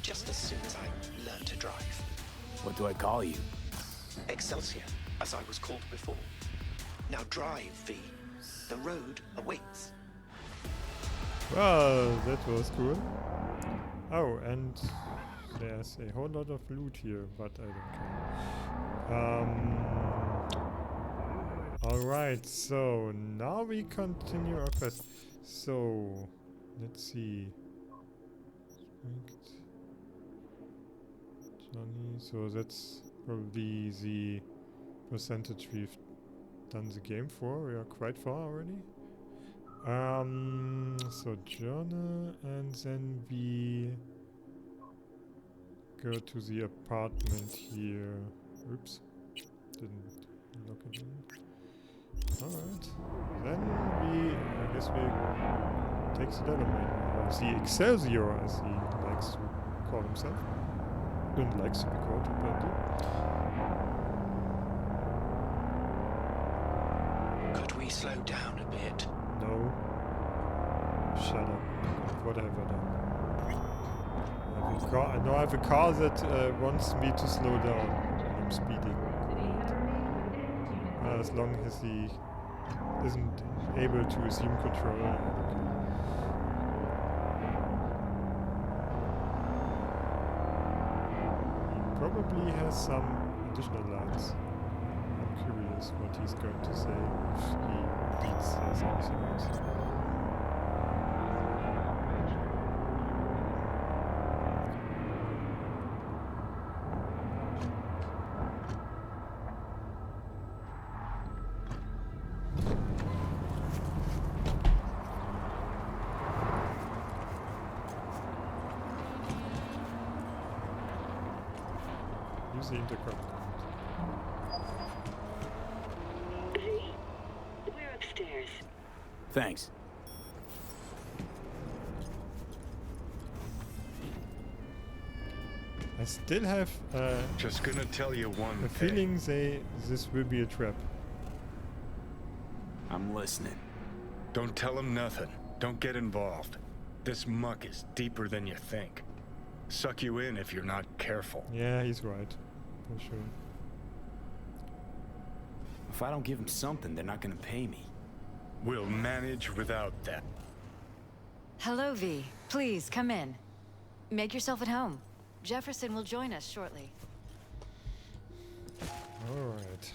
just as soon as I learn to drive. What do I call you? Excelsior, as I was called before. Now drive, V. The road awaits. Well, that was cool. Oh, and there's a whole lot of loot here, but I don't care. Alright, so now we continue our quest. So, let's see. Johnny, so that's probably the percentage we've done the game for. We are quite far already. So journal, and then we go to the apartment here. Oops, didn't lock it in. Alright, then I guess we take the Delamain, or the Excelsior as he likes to call himself. And likes to be called, apparently. Could we slow down a bit? No. Shut up. What have I done? I have a car that wants me to slow down when I'm speeding. As long as he isn't able to assume control, I don't care. He probably has some additional lines. I'm curious what he's going to say if he says anything else. Use the intercom. We're upstairs. Thanks. I still have Just gonna tell you one a thing. feeling this will be a trap. I'm listening. Don't tell him nothing. Don't get involved. This muck is deeper than you think. Suck you in if you're not careful. Yeah, he's right. For sure. If I don't give them something, they're not gonna pay me. We'll manage without that. Hello, V. Please, come in. Make yourself at home. Jefferson will join us shortly. Alright.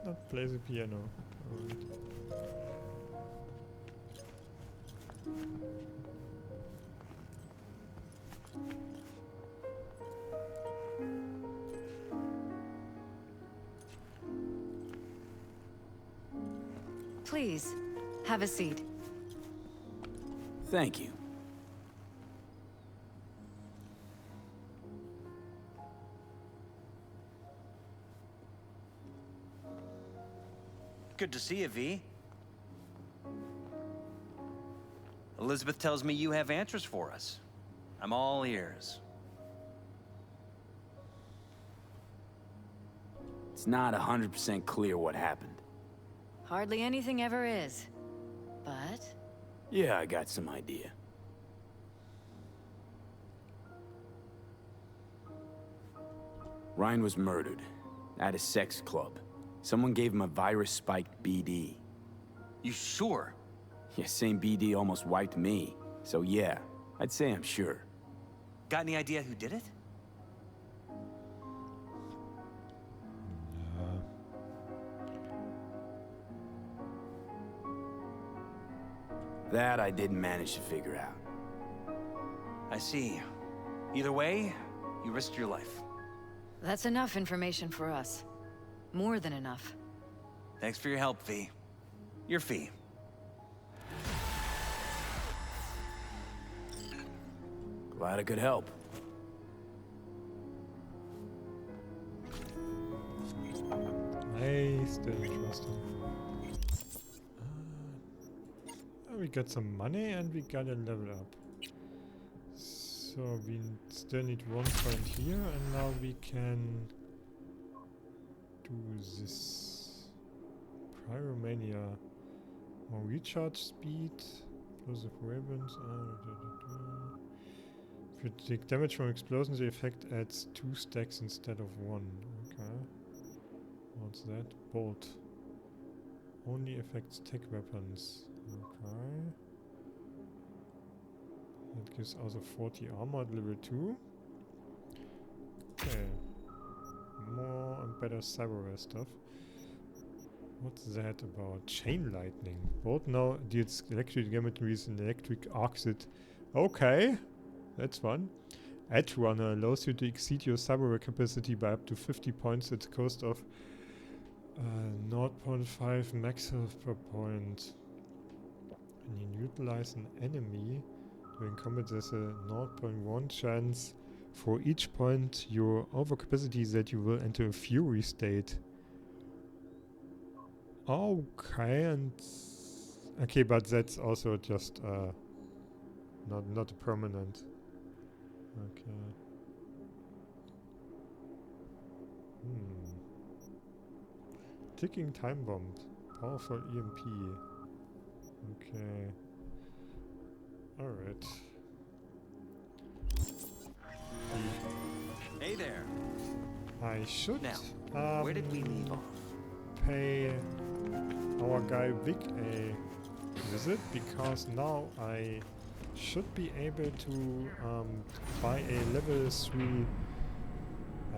Cannot play the piano. Alright. Please, have a seat. Thank you. Good to see you, V. Elizabeth tells me you have answers for us. I'm all ears. It's not 100% clear what happened. Hardly anything ever is. But... Yeah, I got some idea. Ryan was murdered at a sex club. Someone gave him a virus-spiked BD. You sure? Yeah, same BD almost wiped me. So yeah, I'd say I'm sure. Got any idea who did it? That I didn't manage to figure out. I see. Either way, you risked your life. that's enough information for us. More than enough. Thanks for your help, V. Your fee. Glad I could help. I still trust him. We got some money and we got a level up. So we still need 1 point here, and now we can do this. Pyromania. More recharge speed. Explosive weapons. If you take damage from explosions, the effect adds 2 stacks instead of 1. Okay. What's that? Bolt. Only affects tech weapons. Okay. That gives also 40 armor at level 2. Okay. More and better cyberware stuff. What's that about? Chain lightning. Bolt now deals electric damage with an electric arcset. Okay. That's fun. Edge Runner allows you to exceed your cyberware capacity by up to 50 points at the cost of 0.5 max health per point. When you neutralize an enemy during combat, there's a 0.1 chance for each point your overcapacity that you will enter a fury state. Okay, and okay, but that's also just not a permanent. Okay. Ticking time bomb. Powerful EMP. Okay. Alright. Hey there. I should Now, where did we leave off? pay our guy Vic a visit, because now I should be able to buy a level 3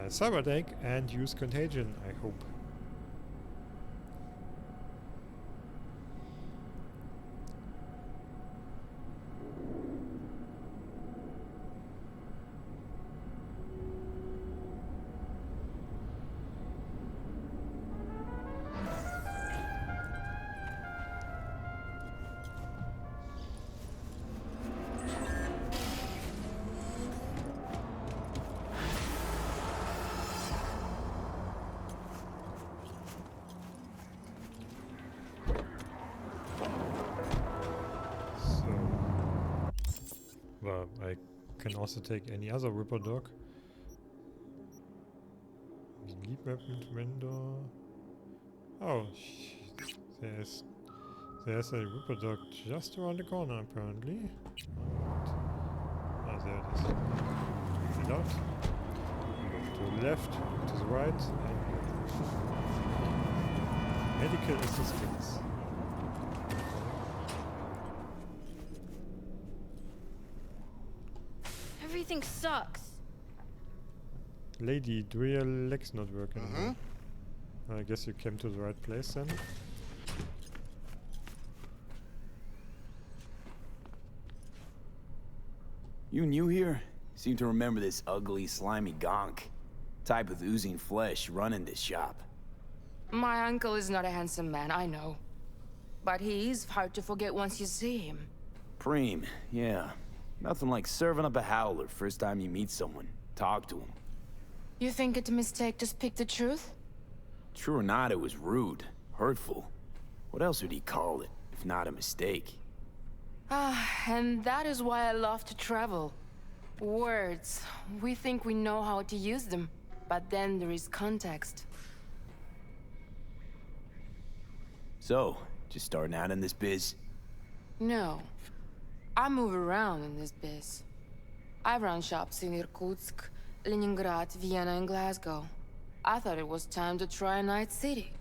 cyber deck and use contagion, I hope. I can also take any other Ripper Dog. Lead weapon vendor. Oh, there's a Ripper Dog just around the corner apparently. Ah, there it is. Get out. To the left, to the right, and medical assistance. Everything sucks. Lady, do your legs not work anymore? I guess you came to the right place then. You new here? Seem to remember this ugly, slimy gonk. Type with oozing flesh running this shop. My uncle is not a handsome man, I know. but he is hard to forget once you see him. Preem, yeah. Nothing like serving up a howler first time you meet someone. Talk to him. You think it's a mistake to speak the truth? True or not, it was rude. Hurtful. What else would he call it, if not a mistake? And that is why I love to travel. Words. We think we know how to use them, but then there is context. So, just starting out in this biz? No. I move around in this biz. I run shops in Irkutsk, Leningrad, Vienna, and Glasgow. I thought it was time to try a night city.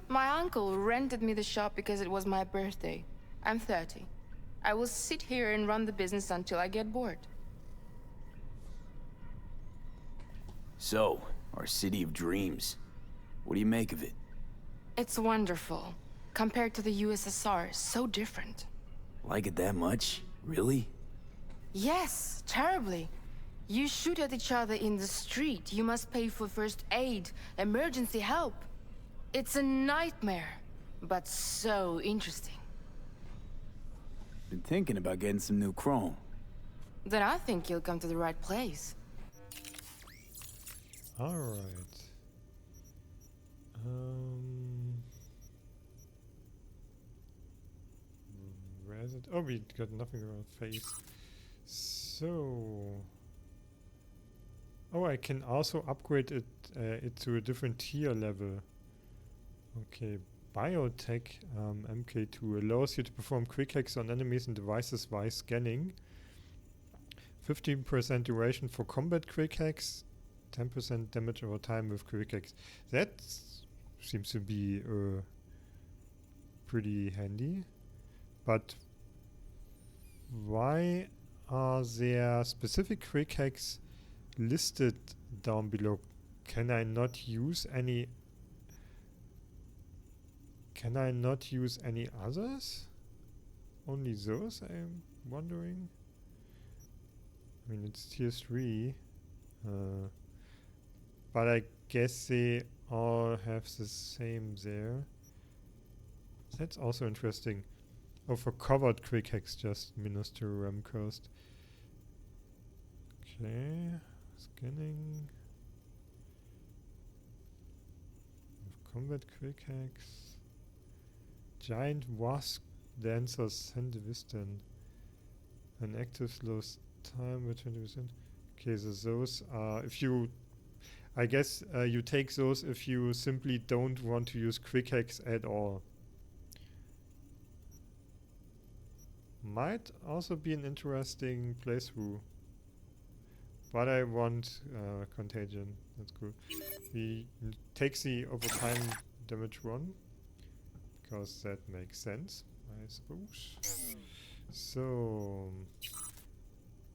My uncle rented me the shop because it was my birthday. I'm 30. I will sit here and run the business until I get bored. So, our city of dreams. What do you make of it? It's wonderful. Compared to the USSR, so different. Like it that much? Really? Yes, terribly. You shoot at each other in the street. You must pay for first aid, emergency help. It's a nightmare, but so interesting. Been thinking about getting some new chrome. Then I think you'll come to the right place. Alright. Where is it? Oh, we got nothing about face. So... Oh, I can also upgrade it to a different tier level. Okay, Biotech MK2 allows you to perform quick hacks on enemies and devices while scanning. 15% duration for combat quick hacks. 10% damage over time with quick hacks. That seems to be pretty handy. But why are there specific quick hacks listed down below? Can I not use any? Can I not use any others? Only those, I'm wondering. I mean, it's tier 3. But I guess they all have the same there. That's also interesting. Oh, for covered quick hacks, just -2 RAM cost. Okay, scanning. Combat quick hacks. Giant wasp dancer send Wiston. An active slows time with 20%. Okay, so those are if you I guess you take those if you simply don't want to use quick hacks at all. Might also be an interesting playthrough. But I want Contagion. That's cool. We take the overtime damage 1. Because that makes sense, I suppose. So...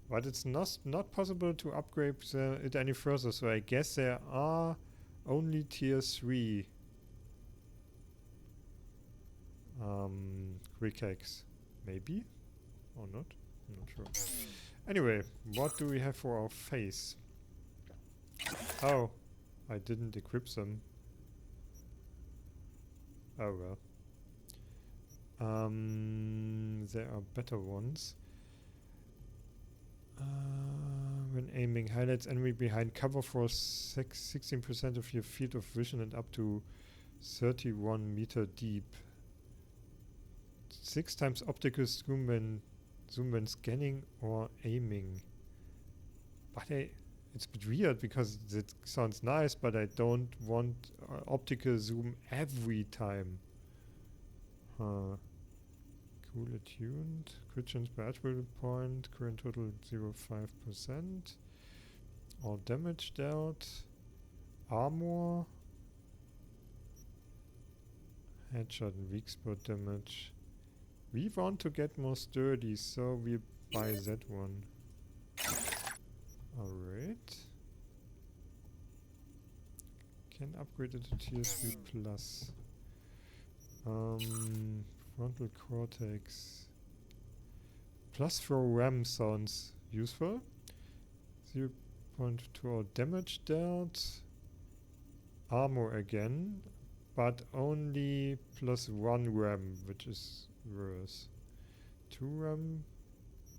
But it's not possible to upgrade it any further, so I guess there are only tier 3 quick hacks. Maybe? Or not? I'm not sure. Anyway, what do we have for our face? Oh, I didn't equip them. Oh well. There are better ones. When aiming, highlights enemy behind cover for 16% of your field of vision and up to 31 meter deep. 6 times optical zoom when scanning or aiming. But it's a bit weird because it sounds nice, but I don't want optical zoom every time. Cool attuned. Crit chance per attribute point. Current total 0.5%. All damage dealt. Armor. Headshot and weak spot damage. We want to get more sturdy, so we buy that one. Alright. Can upgrade it to tier 3 plus. Frontal cortex. Plus 4 RAM sounds useful. 0.2 damage dealt. Armor again. but only +1 RAM, which is worse. 2 RAM,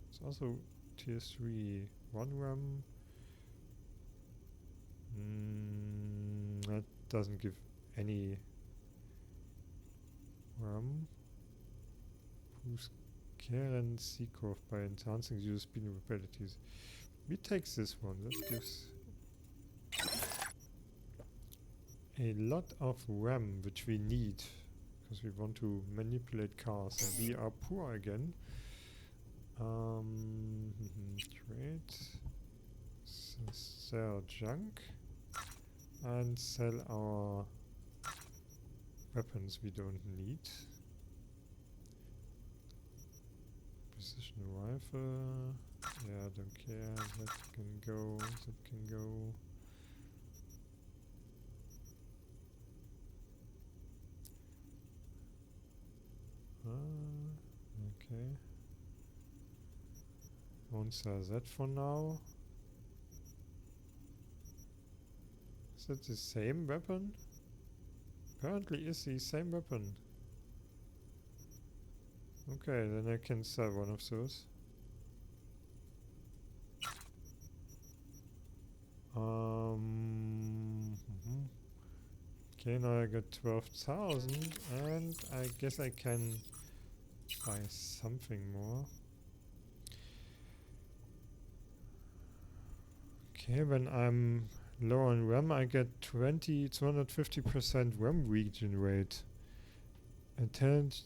it's also tier 3. 1 RAM, that doesn't give any RAM. Boost care and C-curve by enhancing user speed and abilities. We take this one, that gives a lot of RAM, which we need because we want to manipulate cars and we are poor again. Trade, sell junk and sell our weapons we don't need. Precision rifle, yeah, don't care, that can go, that can go. Okay. Won't sell that for now. Is that the same weapon? Apparently is the same weapon. Okay, then I can sell one of those. Okay, now I got 12,000 and I guess I can buy something more. Okay, when I'm low on RAM I get 250% RAM regen rate. And talent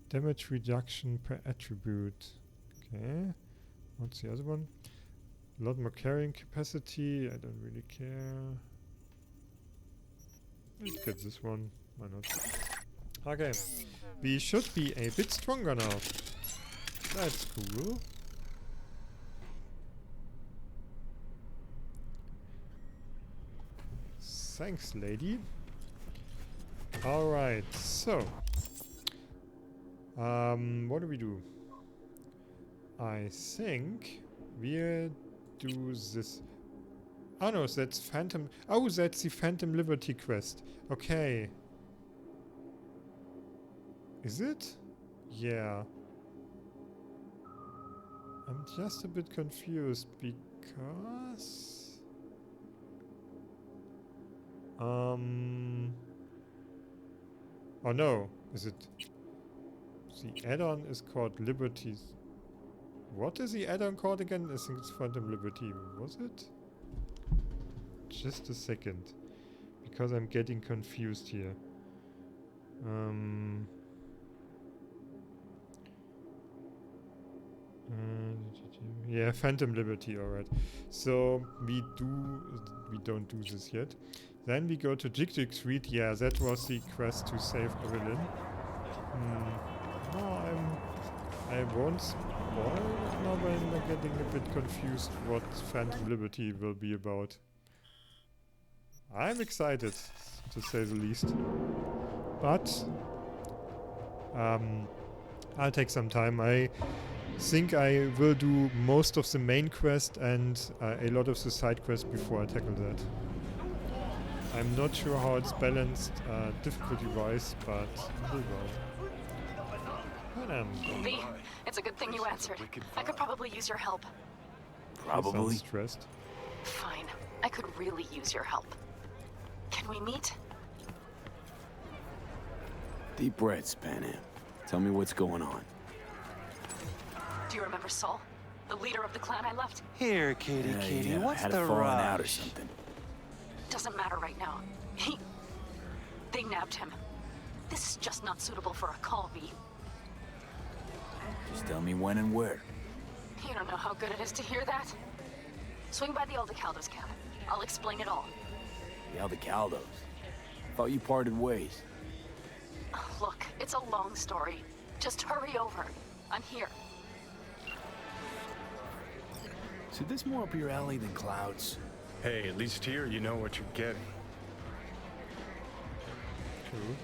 damage reduction per attribute. Okay, what's the other one? A lot more carrying capacity, I don't really care. Let's get this one, why not? Okay, we should be a bit stronger now. That's cool. Thanks, lady. Alright, so what do? I think we'll do this. Oh no, that's Phantom. Oh, that's the Phantom Liberty quest. Okay. Is it? Yeah. I'm just a bit confused because... Oh no, is it... The add-on is called Liberties. What is the add-on called again? I think it's Phantom Liberty. Was it? Just a second. Because I'm getting confused here. Yeah, Phantom Liberty, alright. So we don't do this yet. Then we go to Jig Street. Yeah, that was the quest to save Evelyn. No, I won't spoil it now, but I'm getting a bit confused what Phantom Liberty will be about. I'm excited, to say the least. But I'll take some time. I think I will do most of the main quest and a lot of the side quests before I tackle that. I'm not sure how it's balanced difficulty-wise, but we'll go. V, it's a good thing you answered. I could probably use your help. Probably. Stressed. Fine. I could really use your help. Can we meet? Deep breaths, Panam. Tell me what's going on. Do you remember Saul? The leader of the clan I left? Here, kitty, Yeah, what's had the a falling rush? out or something. Doesn't matter right now. They nabbed him. This is just not suitable for a call, V. Just tell me when and where. You don't know how good it is to hear that. Swing by the Aldecaldos camp. I'll explain it all. The Aldecaldos? Thought you parted ways. Look, it's a long story. Just hurry over. I'm here. So this more up your alley than Cloud's? Hey, at least here you know what you're getting. Cool.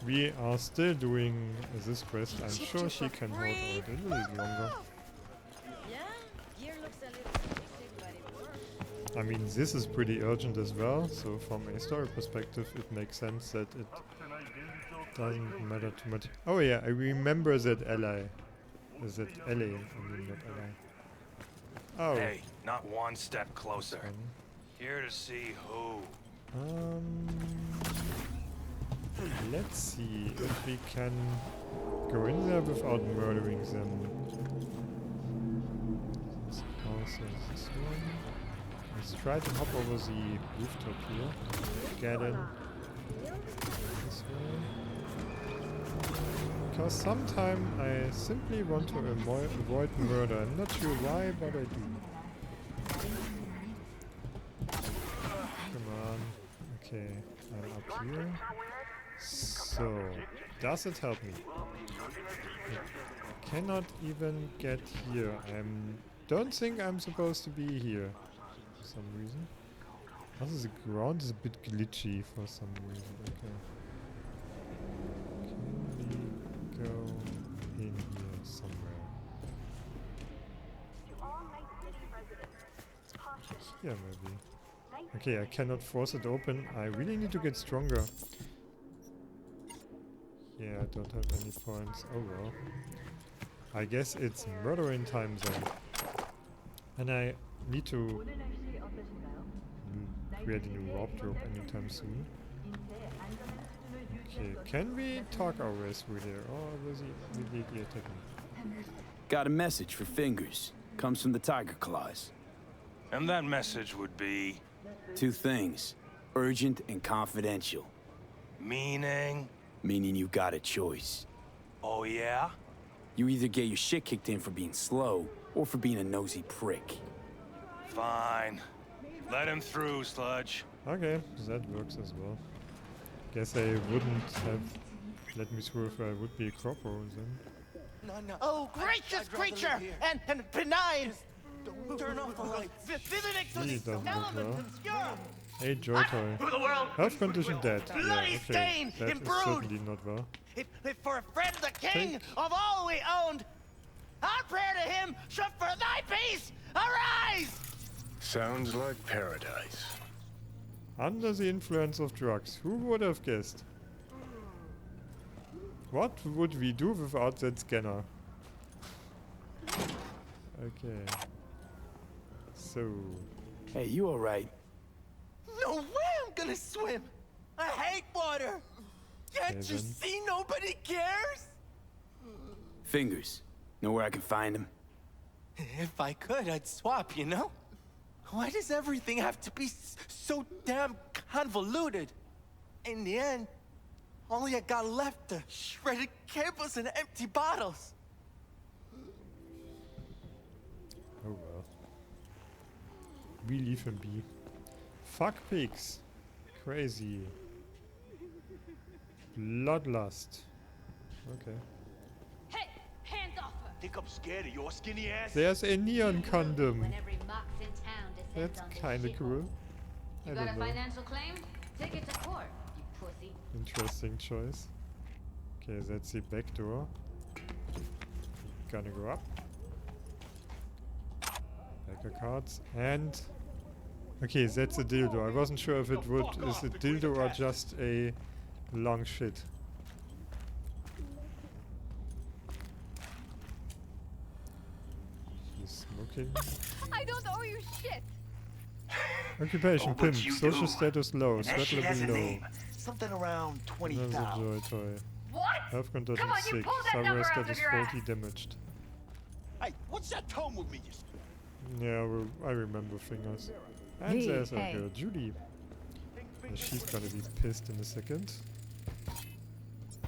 We are still doing this quest. I'm sure she can hold out a little longer. I mean, this is pretty urgent as well, so from a story perspective it makes sense that it doesn't matter too much. Oh yeah, I remember that ally. Is that LA? I mean, not ally. Oh. Hey, not one step closer. Here to see who. Let's see if we can go in there without murdering them. This also this one. Let's try to hop over the rooftop here. Get in. This way. Because sometimes I simply want to avoid murder. I'm not sure why, but I do. Come on. Okay, I'm up here. So, does it help me? I cannot even get here. I don't think I'm supposed to be here for some reason. Also, the ground is a bit glitchy for some reason. Okay. Can we go in here somewhere? Here maybe. Okay, I cannot force it open. I really need to get stronger. Yeah, I don't have any points. Oh well. I guess it's murdering time then. And I need to create a new warp drop anytime soon. Okay, can we talk our way through there? Or was he immediately attacking? Got a message for Fingers. Comes from the Tiger Claws. And that message would be? 2 things. Urgent and confidential. Meaning? Meaning you got a choice. Oh yeah? You either get your shit kicked in for being slow, or for being a nosy prick. Fine. Let him through, Sludge. Okay, that works as well. Guess I wouldn't have let me through if I would be a corporal then. No. Oh, gracious creature! And benign! Turn off the lights. He doesn't look well. Hey, Joy Toy. Health condition dead. Yeah, okay. That is certainly not well. If for a friend the king of all we owned, our prayer to him should for thy peace arise! Sounds like paradise. Under the influence of drugs. Who would have guessed? What would we do without that scanner? Okay. So... Hey, you alright? No way I'm gonna swim! I hate water! Can't you see nobody cares? Fingers. Know where I can find him? If I could, I'd swap, you know? Why does everything have to be so damn convoluted? In the end, all I got left are shredded cables and empty bottles. Oh well. We leave him be. Fuck pigs. Crazy. Bloodlust. Okay. Hey, hands off her. Think I'm scared of your skinny ass? There's a neon condom. When every mox in town descends That's on this kinda shithole. cool. You I got a don't know. financial claim? Take it to court, you pussy. Interesting choice. Okay, that's the back door. Gonna go up. Backer cards and... Okay, that's a dildo. I wasn't sure if it would... Is it dildo or just a long shit? She's smoking. I don't owe you shit. Occupation pimp. Social status low. Threat level low. Something around 20,000. Another joy toy. What? Health condition Come on, you 6. pulled that number Cyber out status of your 40 damaged. Hey, what's that tone with me? Yeah, well, I remember Fingers. And there's our girl, Judy. And she's gonna be pissed in a second.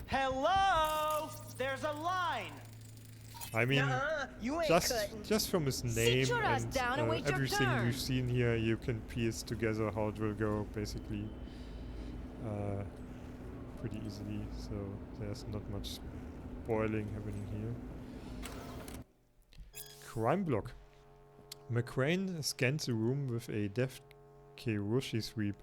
Hello! There's a line! I mean, you ain't just from his name Sit your ass down and wait your everything turn. we've seen here, you can piece together how it will go, basically. Pretty easily, so there's not much spoiling happening here. Crime block. McCrane scans the room with a deft Kiroshi sweep.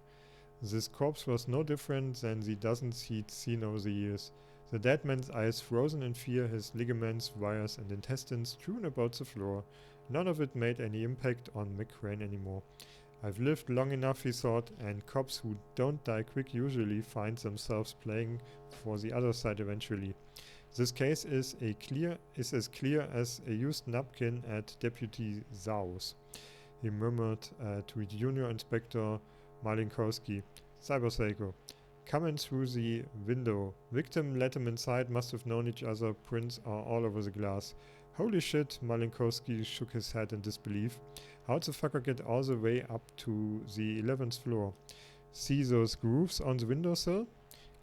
This corpse was no different than the dozens he'd seen over the years. The dead man's eyes frozen in fear, his ligaments, wires and intestines strewn about the floor. None of it made any impact on McCrane anymore. I've lived long enough, he thought, and cops who don't die quick usually find themselves playing for the other side eventually. This case is as clear as a used napkin at Deputy Zau's, he murmured to Junior Inspector Malinkowski. Cyber Psycho. Come in through the window. Victim let him inside, must have known each other. Prints are all over the glass. Holy shit, Malinkowski shook his head in disbelief. How'd the fucker get all the way up to the 11th floor? See those grooves on the windowsill?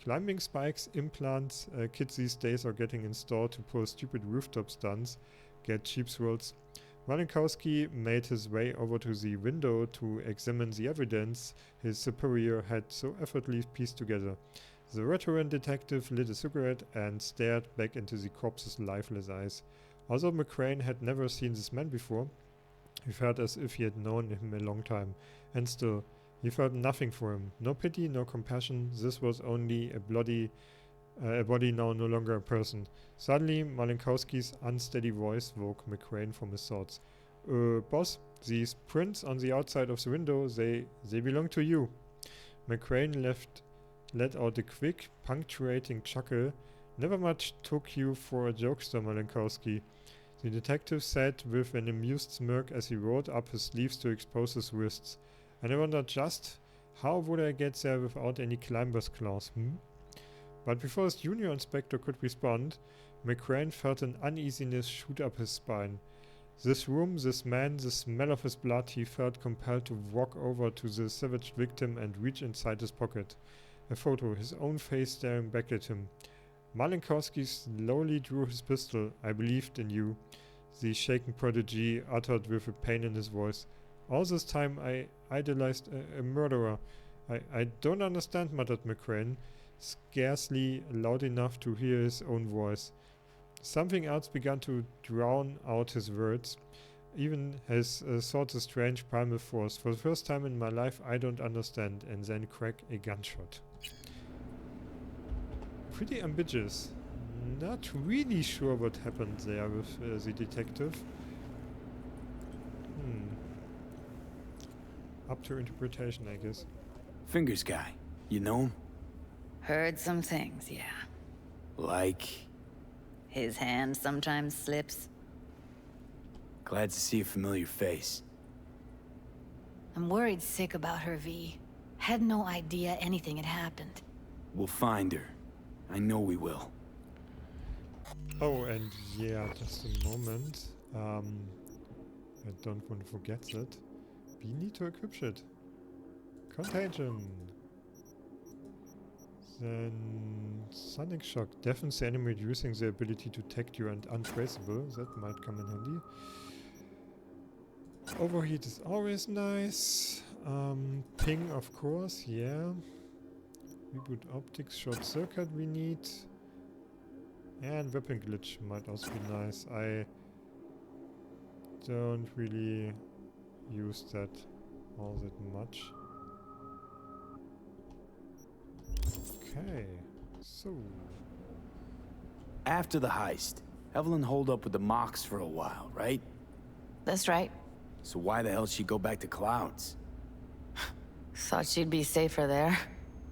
Climbing spikes, implants, kids these days are getting installed to pull stupid rooftop stunts, get cheap thrills. Malinkowski made his way over to the window to examine the evidence his superior had so effortlessly pieced together. The veteran detective lit a cigarette and stared back into the corpse's lifeless eyes. Although McCrane had never seen this man before, he felt as if he had known him a long time. And still, he felt nothing for him. No pity, no compassion. This was only a body now no longer a person. Suddenly, Malinkowski's unsteady voice woke McCrane from his thoughts. Boss, these prints on the outside of the window, they belong to you. McCrane let out a quick, punctuating chuckle. Never much took you for a jokester, Malinkowski. The detective said with an amused smirk as he rolled up his sleeves to expose his wrists. And I wonder just, how would I get there without any climber's claws, But before his junior inspector could respond, McCrane felt an uneasiness shoot up his spine. This room, this man, the smell of his blood, he felt compelled to walk over to the savage victim and reach inside his pocket. A photo, his own face staring back at him. Malinkowski slowly drew his pistol. I believed in you, the shaken prodigy uttered with a pain in his voice. All this time I idolized a murderer. I don't understand, muttered McCrane, scarcely loud enough to hear his own voice. Something else began to drown out his words, even his thoughts a strange primal force. For the first time in my life I don't understand, and then crack a gunshot. Pretty ambiguous. Not really sure what happened there with the detective. Up to interpretation, I guess. Fingers guy. You know him? Heard some things, yeah. Like? His hand sometimes slips. Glad to see a familiar face. I'm worried sick about her, V. Had no idea anything had happened. We'll find her. I know we will. Oh, and yeah, just a moment. I don't want to forget that. We need to equip shit. Contagion. Then Sonic Shock deafens the enemy, reducing their ability to detect you and untraceable. That might come in handy. Overheat is always nice. Ping, of course, yeah. Reboot optics, short circuit we need. And weapon glitch might also be nice. I don't really use that all that much. Okay, so... After the heist, Evelyn holed up with the Mox for a while, right? That's right. So why the hell she go back to Clouds? Thought she'd be safer there.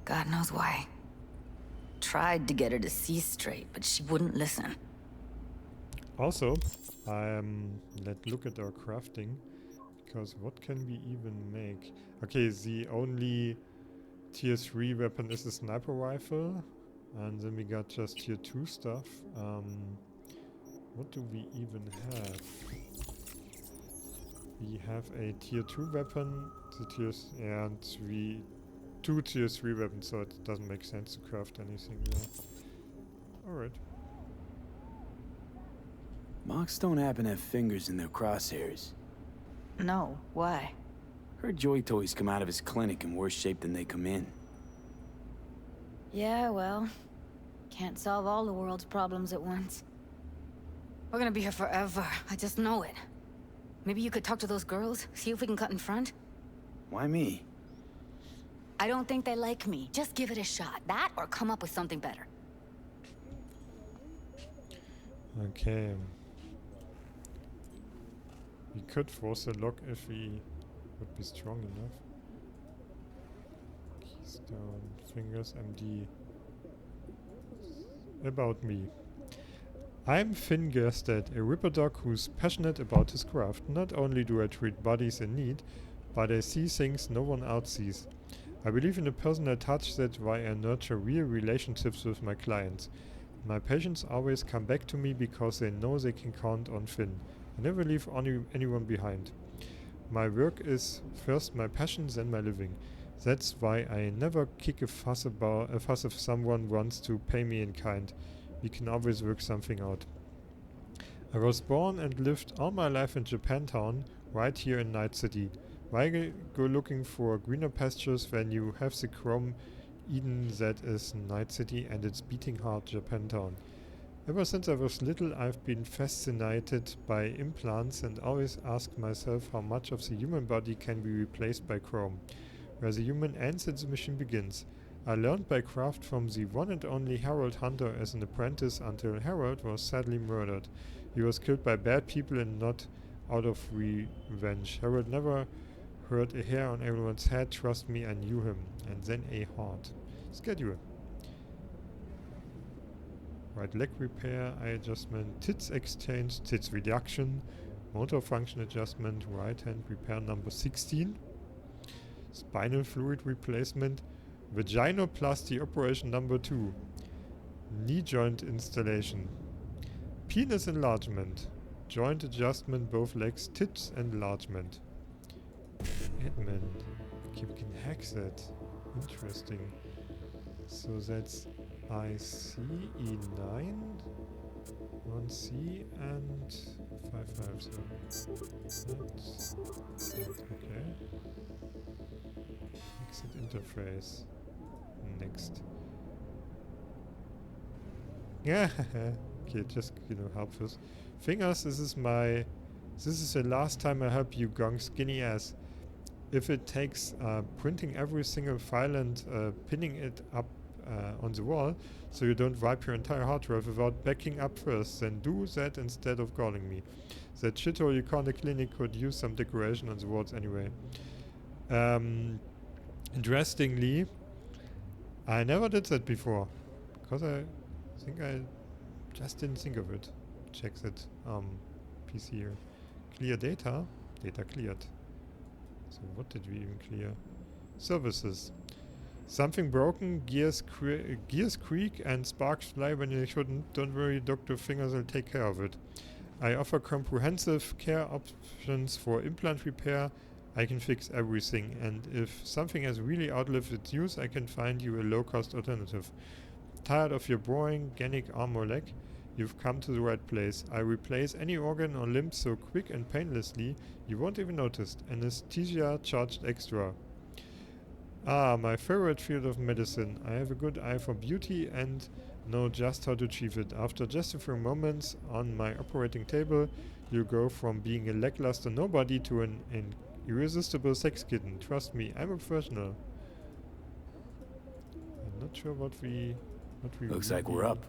God knows why. Tried to get her to see straight, but she wouldn't listen. Also, let's look at our crafting, because what can we even make? Okay, the only tier 3 weapon is a sniper rifle, and then we got just tier 2 stuff. What do we even have? We have a tier 2 weapon, and two tier 3 weapons, so it doesn't make sense to craft anything there. Alright. Mox don't happen to have fingers in their crosshairs. No, why? Heard Joy Toys come out of his clinic in worse shape than they come in. Yeah, well, can't solve all the world's problems at once. We're gonna be here forever, I just know it. Maybe you could talk to those girls, see if we can cut in front? Why me? I don't think they like me. Just give it a shot. That or come up with something better. Okay. We could force a lock if we would be strong enough. Keystone, fingers, MD. About me. I'm Finn Gerstedt, a Ripper dog who's passionate about his craft. Not only do I treat bodies in need, but I see things no one else sees. I believe in a personal touch, that's why I nurture real relationships with my clients. My patients always come back to me because they know they can count on Finn. I never leave anyone behind. My work is first my passion, then my living. That's why I never kick a fuss if someone wants to pay me in kind. We can always work something out. I was born and lived all my life in Japantown, right here in Night City. Why go looking for greener pastures when you have the Chrome Eden that is Night City and its beating heart Japantown? Ever since I was little, I've been fascinated by implants and always asked myself how much of the human body can be replaced by Chrome. Where the human ends and the machine begins. I learned by craft from the one and only Harold Hunter as an apprentice until Harold was sadly murdered. He was killed by bad people and not out of revenge. Harold never hurt a hair on everyone's head, trust me, I knew him. And then a heart. Schedule. Right leg repair, eye adjustment, tits exchange, tits reduction, motor function adjustment, right hand repair number 16. Spinal fluid replacement, vaginoplasty operation number 2, knee joint installation, penis enlargement, joint adjustment both legs, tits enlargement. Admin. Okay, we can hack that. Interesting. So that's IC, E9, 1C and 550. That's okay. Exit interface. Next. Yeah, okay, just help us. Fingers, this is the last time I help you, Gong skinny ass. If it takes printing every single file and pinning it up on the wall, so you don't wipe your entire hard drive without backing up first, then do that instead of calling me. That shithole you call the clinic could use some decoration on the walls anyway. Interestingly, I never did that before, because I think I just didn't think of it. Check that PC here. Clear data. Data cleared. So what did we even clear? Services. Something broken, gears creak and sparks fly when you shouldn't. Don't worry, Dr. Fingers will take care of it. I offer comprehensive care options for implant repair. I can fix everything, and if something has really outlived its use, I can find you a low-cost alternative. Tired of your boring, organic arm or leg? You've come to the right place. I replace any organ or limb so quick and painlessly you won't even notice. Anesthesia charged extra. Ah, my favorite field of medicine. I have a good eye for beauty and know just how to achieve it. After just a few moments on my operating table, you go from being a lackluster nobody to an irresistible sex kitten. Trust me, I'm a professional. I'm not sure what we Looks like we're up.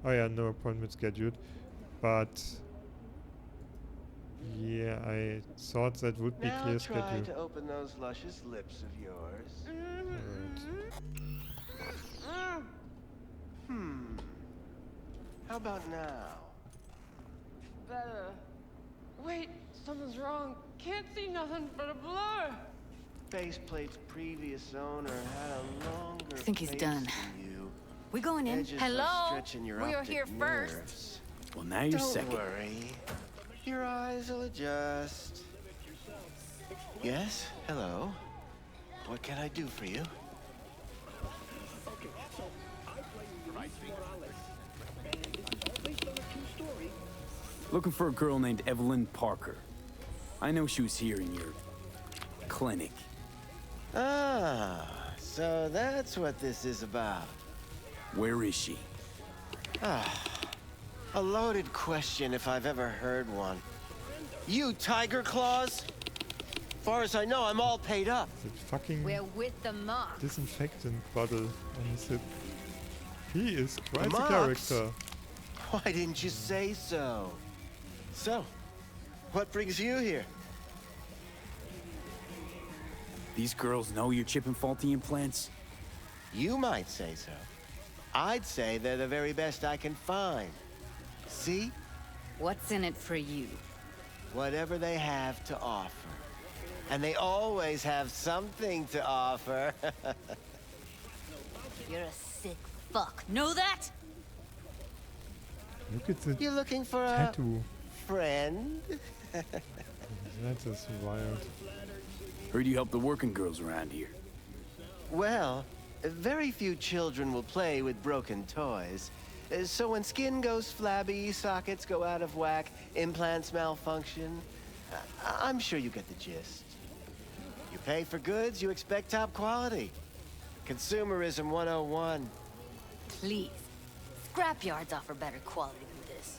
Oh yeah, no appointment scheduled. But yeah, I thought that would be clear schedule. Now try to open those luscious lips of yours. How about now? Better. Wait, something's wrong. Can't see nothing but a blur. Faceplate's previous owner had a longer I think he's face done. than you. We going in? Edges were Hello? stretching your We are optic here first. nerves. Well, now you're Don't second. worry. Your eyes will adjust. Yes? Hello? What can I do for you? Looking for a girl named Evelyn Parker. I know she was here in your clinic. Ah, so that's what this is about. Where is she? Ah, a loaded question if I've ever heard one. You Tiger Claws? Far as I know, I'm all paid up. That fucking We're with the mock. disinfectant bottle on his hip. He is quite The a Mox? character. Why didn't you say so? So, what brings you here? These girls know you're chipping faulty implants? You might say so. I'd say they're the very best I can find. See? What's in it for you? Whatever they have to offer. And they always have something to offer. You're a sick fuck. Know that? Look at the You're looking for tattoo. a friend? That is wild. Heard you help the working girls around here. Well, very few children will play with broken toys. So when skin goes flabby, sockets go out of whack, implants malfunction, I'm sure you get the gist. You pay for goods, you expect top quality. Consumerism 101. Please. Scrapyards offer better quality than this.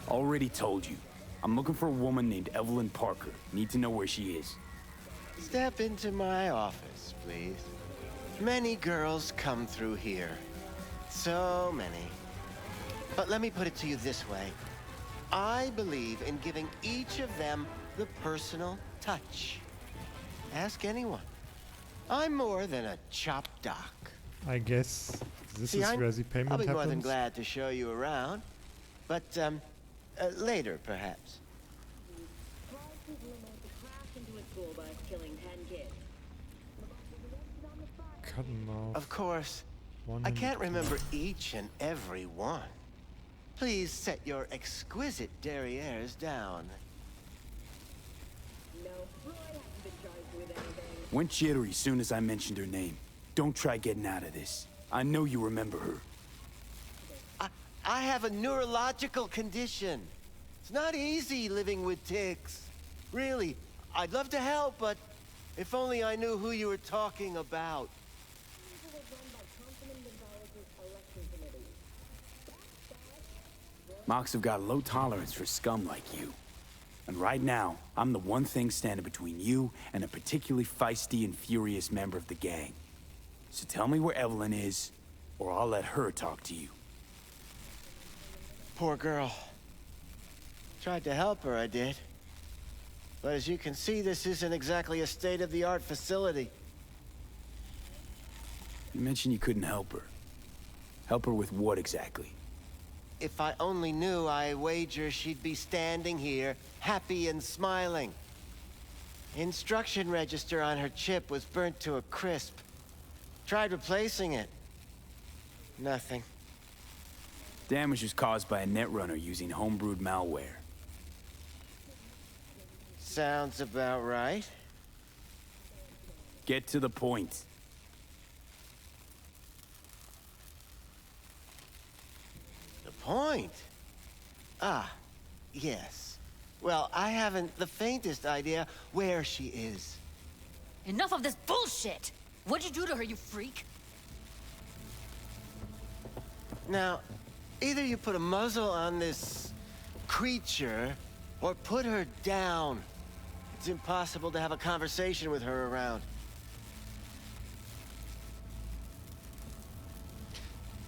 Already told you. I'm looking for a woman named Evelyn Parker. Need to know where she is. Step into my office, please. Many girls come through here. So many. But let me put it to you this way. I believe in giving each of them the personal touch. Ask anyone. I'm more than a chop doc. I guess this See, is where the payment I'll be more than happens. glad to show you around. But, later, perhaps. Cut 'em off. Of course, I 100 can't remember each and every one. Please set your exquisite derrieres down. Went jittery soon as I mentioned her name. Don't try getting out of this. I know you remember her. I have a neurological condition. It's not easy living with tics. Really, I'd love to help, but if only I knew who you were talking about. Mox have got a low tolerance for scum like you. And right now, I'm the one thing standing between you and a particularly feisty and furious member of the gang. So tell me where Evelyn is, or I'll let her talk to you. Poor girl. Tried to help her, I did. But as you can see, this isn't exactly a state-of-the-art facility. You mentioned you couldn't help her. Help her with what exactly? If I only knew, I wager she'd be standing here, happy and smiling. Instruction register on her chip was burnt to a crisp. Tried replacing it. Nothing. Damage was caused by a netrunner using homebrewed malware. Sounds about right. Get to the point. The point? Ah, yes. Well, I haven't the faintest idea where she is. Enough of this bullshit! What'd you do to her, you freak? Now, either you put a muzzle on this creature, or put her down. It's impossible to have a conversation with her around.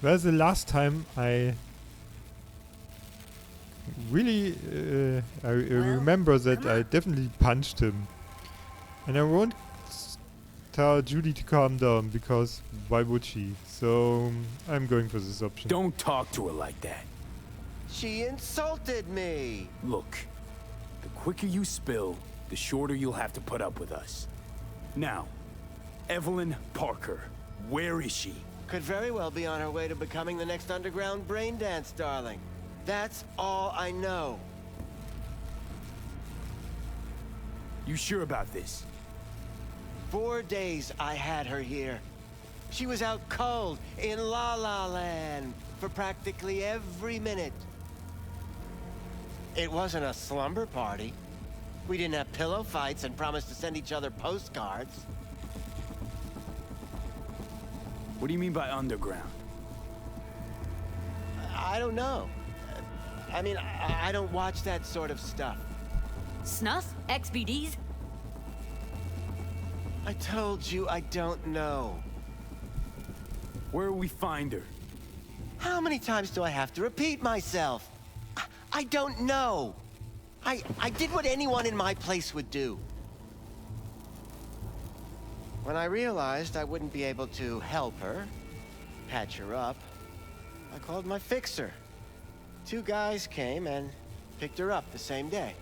Well, the last time I really, I remember that I definitely punched him. And I won't tell Judy to calm down, because why would she? So, I'm going for this option. Don't talk to her like that. She insulted me! Look, the quicker you spill, the shorter you'll have to put up with us. Now, Evelyn Parker, where is she? Could very well be on her way to becoming the next underground brain dance darling. That's all I know. You sure about this? 4 days I had her here. She was out cold in La La Land for practically every minute. It wasn't a slumber party. We didn't have pillow fights and promised to send each other postcards. What do you mean by underground? I don't know. I mean, I don't watch that sort of stuff. Snuff? XBDs? I told you I don't know. Where will we find her? How many times do I have to repeat myself? I don't know. I did what anyone in my place would do. When I realized I wouldn't be able to help her, patch her up, I called my fixer. 2 guys came and picked her up the same day.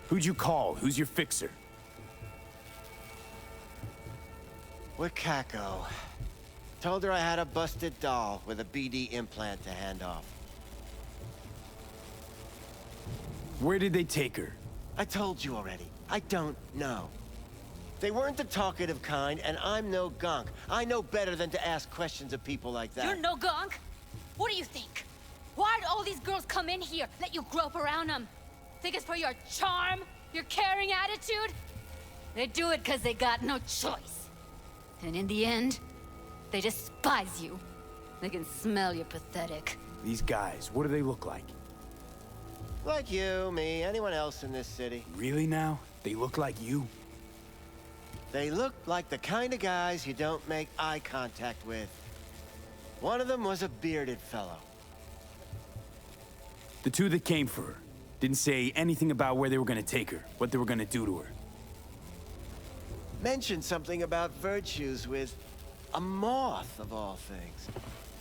Who'd you call? Who's your fixer? Wakako. Told her I had a busted doll with a BD implant to hand off. Where did they take her? I told you already. I don't know. They weren't the talkative kind, and I'm no gonk. I know better than to ask questions of people like that. You're no gonk? What do you think? Why'd all these girls come in here, let you grope around them? Think it's for your charm? Your caring attitude? They do it because they got no choice. And in the end, they despise you. They can smell you're pathetic. These guys, what do they look like? Like you, me, anyone else in this city. Really now? They look like you? They look like the kind of guys you don't make eye contact with. One of them was a bearded fellow. The 2 that came for her didn't say anything about where they were gonna take her, what they were gonna do to her. Mentioned something about virtues with a moth, of all things.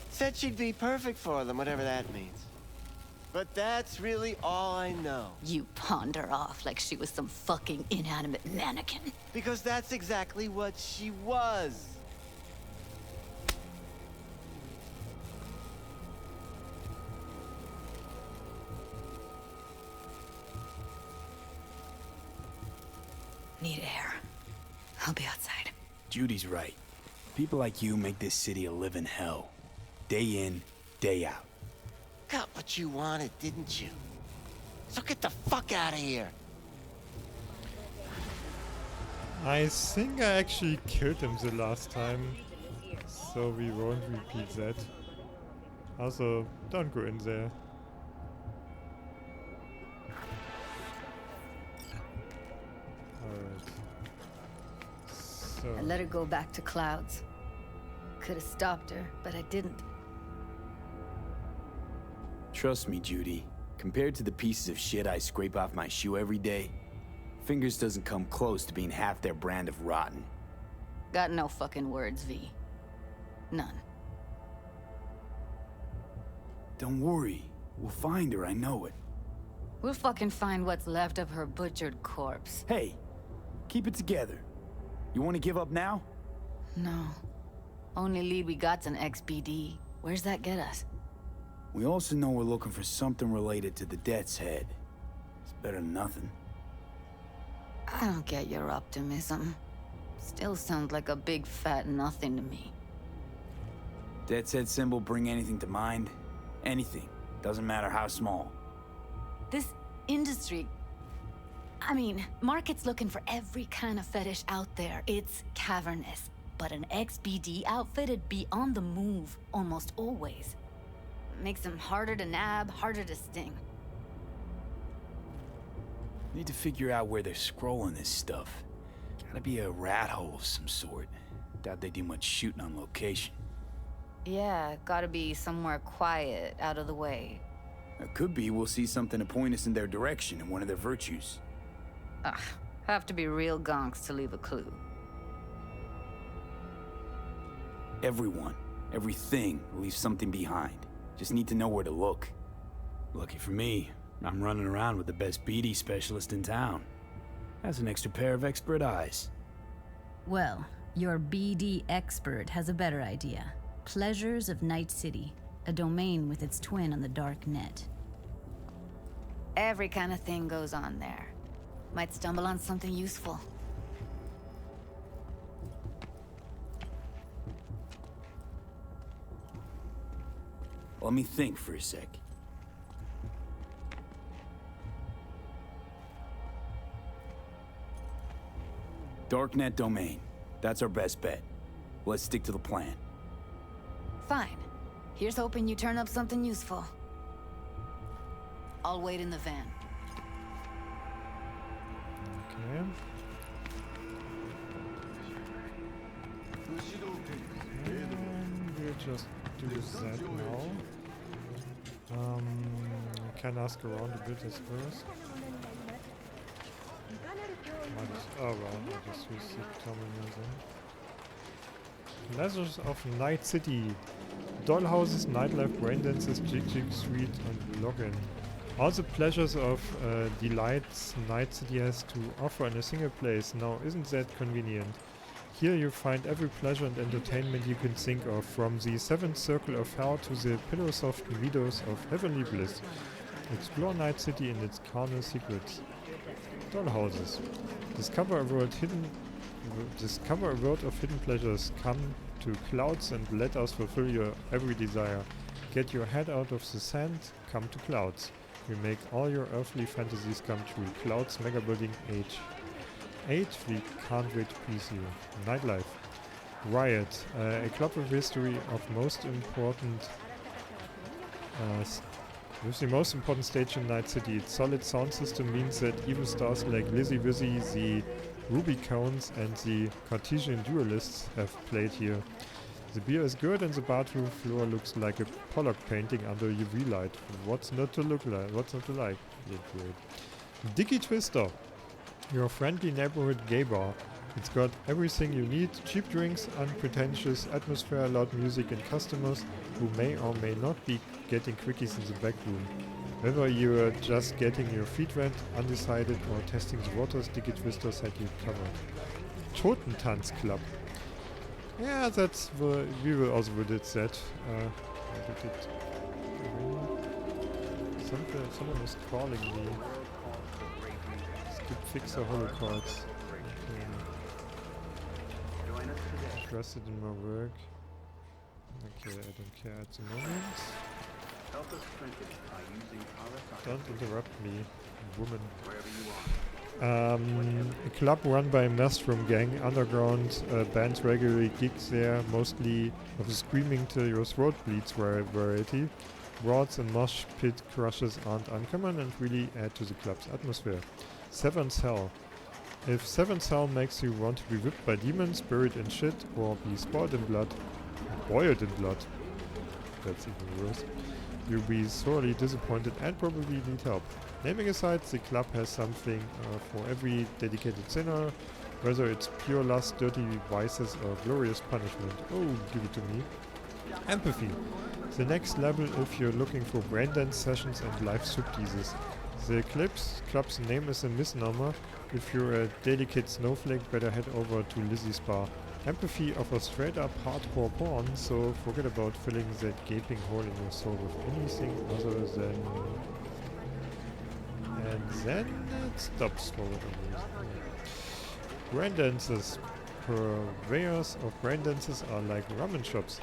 Said she'd be perfect for them, whatever that means. But that's really all I know. You pawned her off like she was some fucking inanimate mannequin. Because that's exactly what she was. Need air. I'll be outside. Judy's right. People like you make this city a living hell. Day in, day out. Got what you wanted, didn't you? So get the fuck out of here. I think I actually killed him the last time, so we won't repeat that. Also, don't go in there. Alright. So. I let her go back to Clouds. Could have stopped her, but I didn't. Trust me, Judy. Compared to the pieces of shit I scrape off my shoe every day, Fingers doesn't come close to being half their brand of rotten. Got no fucking words, V. None. Don't worry. We'll find her, I know it. We'll fucking find what's left of her butchered corpse. Hey, keep it together. You want to give up now? No. Only lead we got's an XBD. Where's that get us? We also know we're looking for something related to the Death's Head. It's better than nothing. I don't get your optimism. Still sounds like a big fat nothing to me. Death's Head symbol bring anything to mind? Anything. Doesn't matter how small. This industry... I mean, market's looking for every kind of fetish out there. It's cavernous. But an XBD outfit'd be on the move almost always. Makes them harder to nab, harder to sting. Need to figure out where they're scrolling this stuff. Gotta be a rat hole of some sort. Doubt they do much shooting on location. Yeah, gotta be somewhere quiet, out of the way. It could be we'll see something to point us in their direction in one of their virtues. Ugh, have to be real gonks to leave a clue. Everyone, everything leaves something behind. Just need to know where to look. Lucky for me, I'm running around with the best BD specialist in town. That's an extra pair of expert eyes. Well, your BD expert has a better idea. Pleasures of Night City, a domain with its twin on the dark net. Every kind of thing goes on there. Might stumble on something useful. Let me think for a sec. Darknet domain. That's our best bet. Let's stick to the plan. Fine. Here's hoping you turn up something useful. I'll wait in the van. Okay. We'll just do that now. I can ask around a bit as first. Might Oh well, I just use the terminal then. Pleasures of Night City. Dollhouses, nightlife, braindances, jig suite, and login. All the pleasures of delights Night City has to offer in a single place. Now, isn't that convenient? Here you find every pleasure and entertainment you can think of, from the seventh circle of hell to the pillow-soft meadows of heavenly bliss. Explore Night City and its carnal secrets. Dollhouses. Discover a world of hidden pleasures. Come to Clouds and let us fulfill your every desire. Get your head out of the sand. Come to Clouds. We make all your earthly fantasies come true. Clouds Mega Building Age 8. We can't wait to please you. Nightlife. Riot. A club of history of most important with the most important stage in Night City. Its solid sound system means that even stars like Lizzie Wizzy, the Rubicones and the Cartesian Duelists have played here. The beer is good and the bathroom floor looks like a Pollock painting under UV light. What's not to look like? What's not to like? Yeah, great. Dicky Twister. Your friendly neighborhood gay bar. It's got everything you need. Cheap drinks, unpretentious atmosphere, loud music and customers who may or may not be getting quickies in the back room. Whether you're just getting your feet wet, undecided or testing the waters, Dicky Twister said you covered. Totentanz Club. Yeah, that's we will also did that. Someone is calling me. Skip fixer holocards. Interested in my work. Okay, I don't care at the moment. Don't interrupt me, woman. A club run by a Maelstrom gang. Underground bands regularly gigs there, mostly of the screaming till your throat bleeds variety. Broads and mosh pit crushes aren't uncommon and really add to the club's atmosphere. Seventh Hell. If Seventh Hell makes you want to be whipped by demons, buried in shit, or be boiled in blood, that's even worse, you'll be sorely disappointed and probably need help. Naming aside, the club has something for every dedicated sinner, whether it's pure lust, dirty vices, or glorious punishment. Oh, give it to me. Empathy. The next level if you're looking for braindance sessions and life stripteases. The club's name is a misnomer. If you're a delicate snowflake, better head over to Lizzie's bar. Empathy offers straight up hardcore porn, so forget about filling that gaping hole in your soul with anything other than... And then it stops for whatever reason. Braindances. Purveyors of braindances are like ramen shops.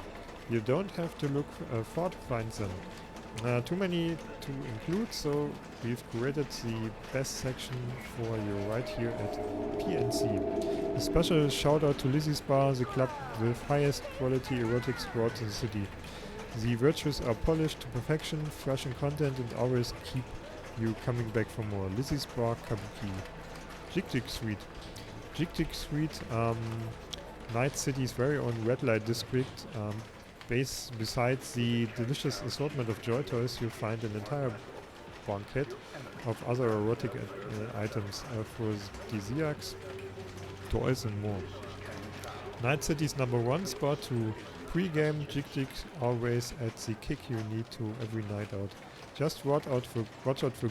You don't have to look far to find them. Too many to include, so we've created the best section for you right here at PNC. A special shout out to Lizzie's Bar, the club with highest quality erotic sports in the city. The virtues are polished to perfection, fresh in content, and always keep you coming back for more. Lizzie's Bar Kabuki. Jig Suite. Jig Suite, Night City's very own red light district. Besides the delicious assortment of joy toys, you find an entire banquet of other erotic items for aphrodisiacs, toys and more. Night City's #1 spot to pre-game Jig always at the kick you need to every night out. Just watch out for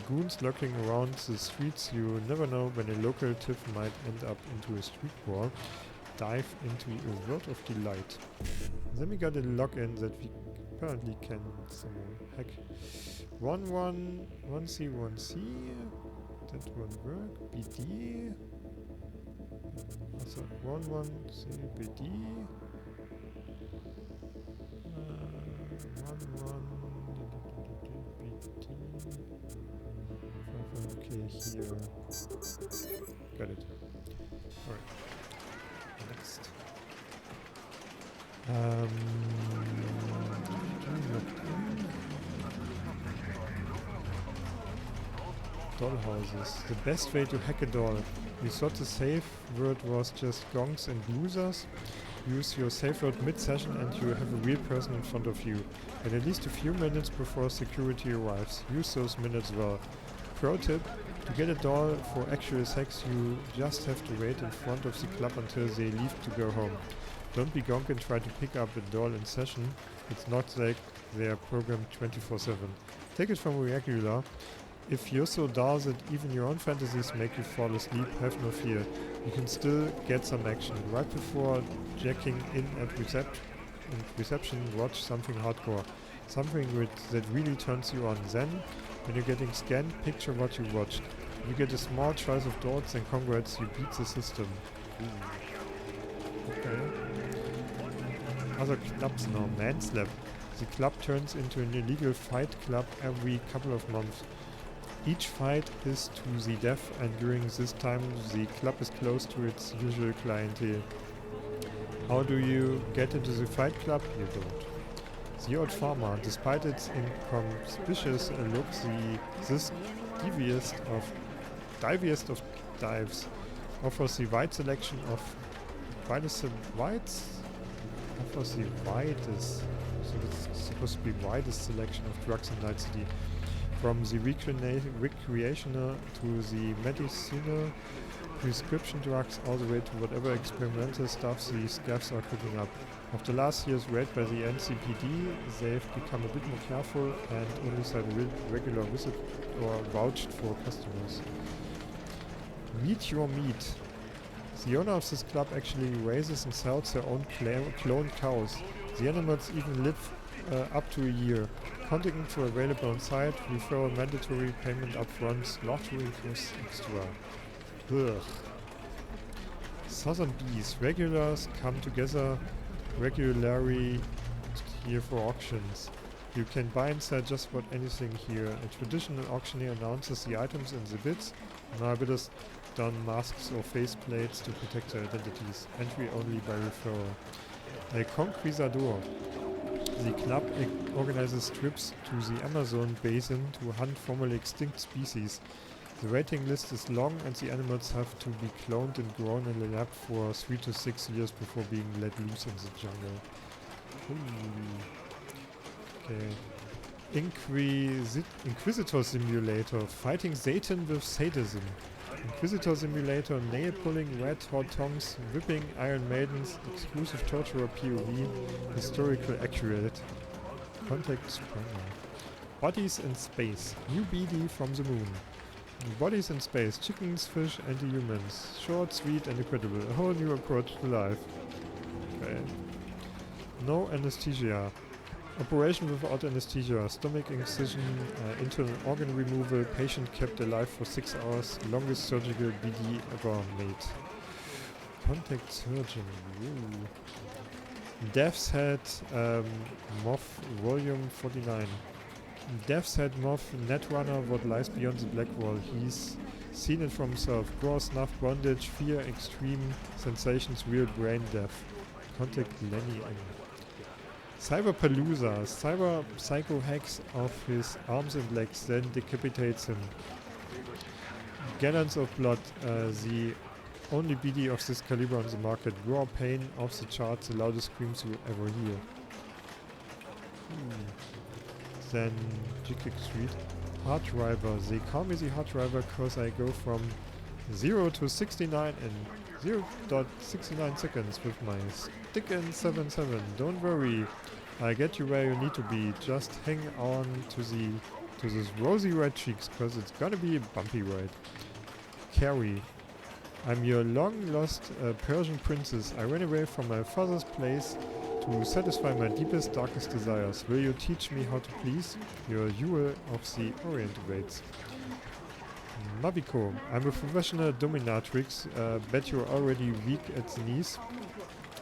goons lurking around the streets. You never know when a local tiff might end up into a street brawl. Dive into a world of delight. Then we got a login that we apparently can somehow hack. 1C, 1C. That won't work. BD. Also 11C, BD. 11 BD. Okay, here. Got it. Alright. Next. Dollhouses. The best way to hack a doll. We thought the safe word was just gongs and losers. Use your safe word mid-session and you have a real person in front of you. And at least a few minutes before security arrives. Use those minutes well. Pro tip, To get a doll for actual sex, you just have to wait in front of the club until they leave to go home. Don't be gonk and try to pick up a doll in session. It's not like they are programmed 24/7. Take it from a regular. If you're so dull that even your own fantasies make you fall asleep, have no fear. You can still get some action. Right before jacking in at reception, watch something hardcore. Something that really turns you on. Then, when you're getting scanned, picture what you watched. You get a small choice of dolls and congrats, you beat the system. Okay. Other clubs now. Manslap. The club turns into an illegal fight club every couple of months. Each fight is to the death, and during this time the club is close to its usual clientele. How do you get into the fight club? You don't. The old farmer, despite its inconspicuous look, this diviest of dives, offers the wide selection of so it's supposed to be widest selection of drugs in Night City. From the recreational to the medicinal prescription drugs, all the way to whatever experimental stuff the scavs are cooking up. After last year's raid by the NCPD, they've become a bit more careful and only sell regular visit or vouched for customers. Meet your meat. The owner of this club actually raises and sells their own cloned cows. The animals even live up to a year. Contact info available on site. Referral mandatory, payment upfront. Slaughtering costs extra. Ugh. Southern Bees. Regulars come together regularly here for auctions. You can buy and sell just about anything here. A traditional auctioneer announces the items in the bids. Now bidders don masks or face plates to protect their identities. Entry only by referral. A conquistador. The club organizes trips to the Amazon basin to hunt formerly extinct species. The waiting list is long and the animals have to be cloned and grown in a lab for 3 to 6 years before being let loose in the jungle. Okay. Inquisitor Simulator. Fighting Satan with sadism. Inquisitor Simulator, nail-pulling, red-hot tongues, whipping Iron Maidens, exclusive torturer POV, historical accurate. Contact Springer. Bodies in space. New BD from the moon. Bodies in space. Chickens, fish, anti-humans. Short, sweet, and incredible. A whole new approach to life. Okay. No anesthesia. Operation without anesthesia, stomach incision, internal organ removal, patient kept alive for 6 hours, longest surgical BD ever made. Contact surgeon. Ooh. Death's Head Moth Volume 49. Death's Head Moth, Netrunner, what lies beyond the black wall. He's seen it for himself. Gore, snuff, bondage, fear, extreme sensations, real brain death. Contact Lenny M. Cyberpalooza. Cyber Psycho hacks off his arms and legs, then decapitates him. Gallons of blood. The only BD of this caliber on the market. Raw pain off the charts, the loudest screams you ever hear. Then Jicklick Street. Hard driver. They call me the hard driver because I go from 0 to 69 in 0.69 seconds with my stick in 7.7. Don't worry, I get you where you need to be. Just hang on to those rosy red cheeks, cause it's gonna be a bumpy ride. Carrie, I'm your long lost Persian princess. I ran away from my father's place to satisfy my deepest, darkest desires. Will you teach me how to please? Your Yule of the Orient awaits. Mabiko, I'm a professional dominatrix. Bet you're already weak at the knees.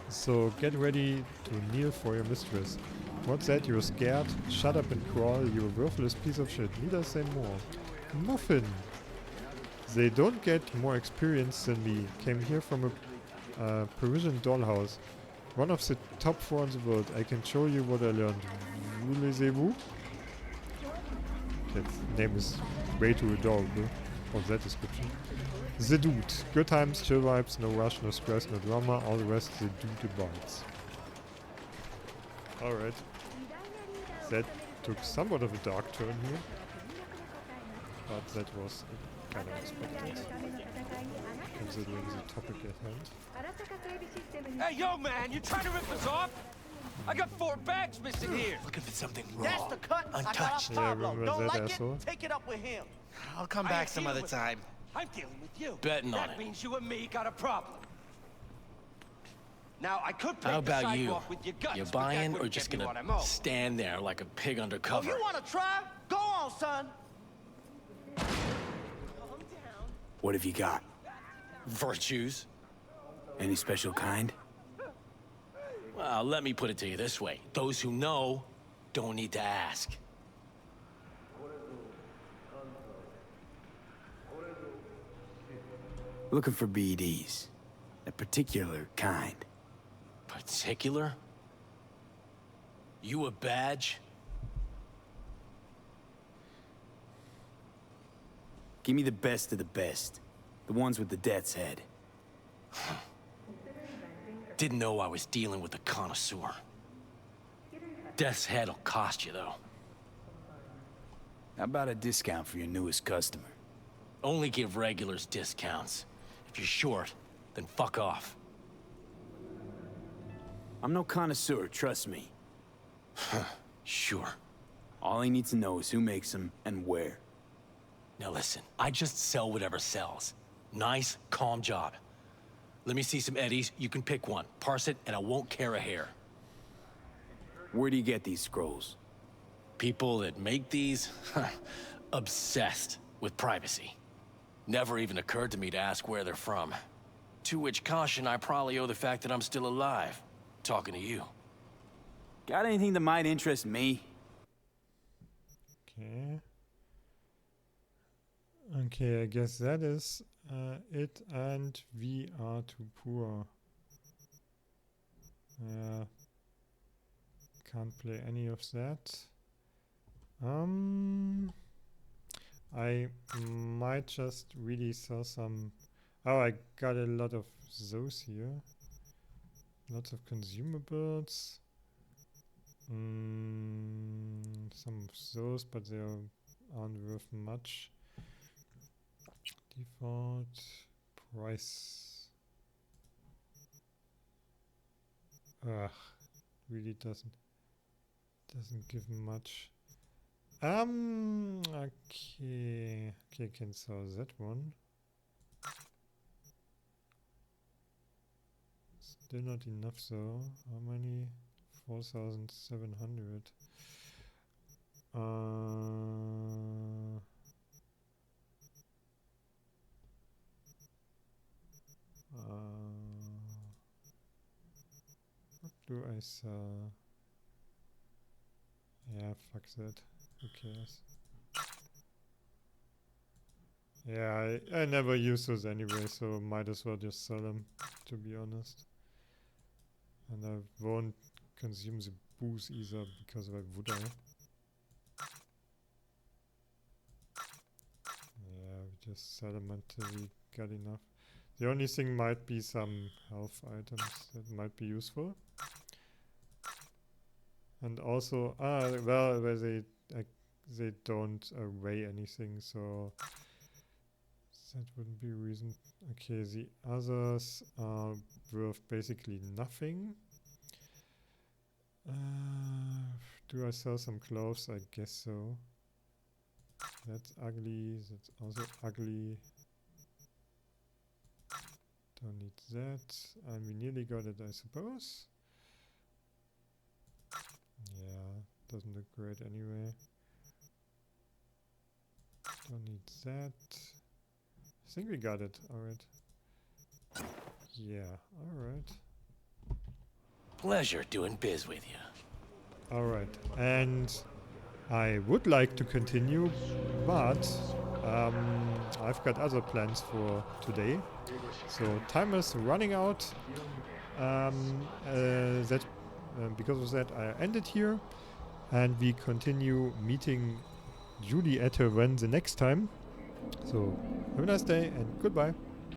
So get ready to kneel for your mistress. What's that? You're scared? Shut up and crawl, you worthless piece of shit. Need I say more? Muffin! They don't get more experience than me. Came here from a Parisian dollhouse. One of the top 4 in the world. I can show you what I learned. Voulez-vous? That name is way too adorable for that description. The Dude. Good times, chill vibes, no rush, no stress, no drama. All the rest, the Dude abides. Alright. That took somewhat of a dark turn here. But that was kind of expected, considering the topic at hand. Hey, yo, man, you trying to rip us off? I got 4 bags missing here. Look if it's something wrong. That's the cut. Untouched. Yeah, remember Don't that like asshole? it? Take it up with him. I'll come back some other time. I'm dealing with you. Betting on that it. means you and me got a problem. Now, I could How break the about you? sidewalk with your guts, You but that buying or wouldn't just get me gonna what I'm owed. stand there like a pig under Oh, cover? you want to try? Go on, son. What have you got? Virtues? Any special kind? Well, let me put it to you this way. Those who know don't need to ask. Looking for BDs. A particular kind. Particular? You a badge? Give me the best of the best. The ones with the death's head. Didn't know I was dealing with a connoisseur. Death's head'll cost you, though. How about a discount for your newest customer? Only give regulars discounts. If you're short, then fuck off. I'm no connoisseur, trust me. Sure. All he needs to know is who makes them and where. Now listen, I just sell whatever sells. Nice, calm job. Let me see some eddies, you can pick one. Parse it, and I won't care a hair. Where do you get these scrolls? People that make these, obsessed with privacy. Never even occurred to me to ask where they're from. To which caution I probably owe the fact that I'm still alive, talking to you. Got anything that might interest me? Okay. Okay, I guess that is it, and we are too poor. Can't play any of that. I might just really sell some. Oh, I got a lot of those here. Lots of consumables. Some of those, but they aren't worth much. Default price. Ugh, really doesn't give much. Okay, can sell that one. Still not enough though. How many? 4,700. What do I sell? Yeah, fuck that. Who cares? Yeah, I never use those anyway, so might as well just sell them, to be honest. And I won't consume the booze either, because why would I? Yeah, we just sell them until we got enough. The only thing might be some health items that might be useful. And also, well, where they don't weigh anything, so that wouldn't be a reason. Okay, the others are worth basically nothing. Do I sell some clothes? I guess so. That's ugly. That's also ugly. Don't need that. And we nearly got it, I suppose. Yeah, doesn't look great anyway. Don't need that. I think we got it. Alright. Yeah, alright. Pleasure doing biz with you. Alright, and I would like to continue, but I've got other plans for today. So time is running out. Because of that, I end it here, and we continue meeting Julie at her run the next time. So have a nice day and goodbye.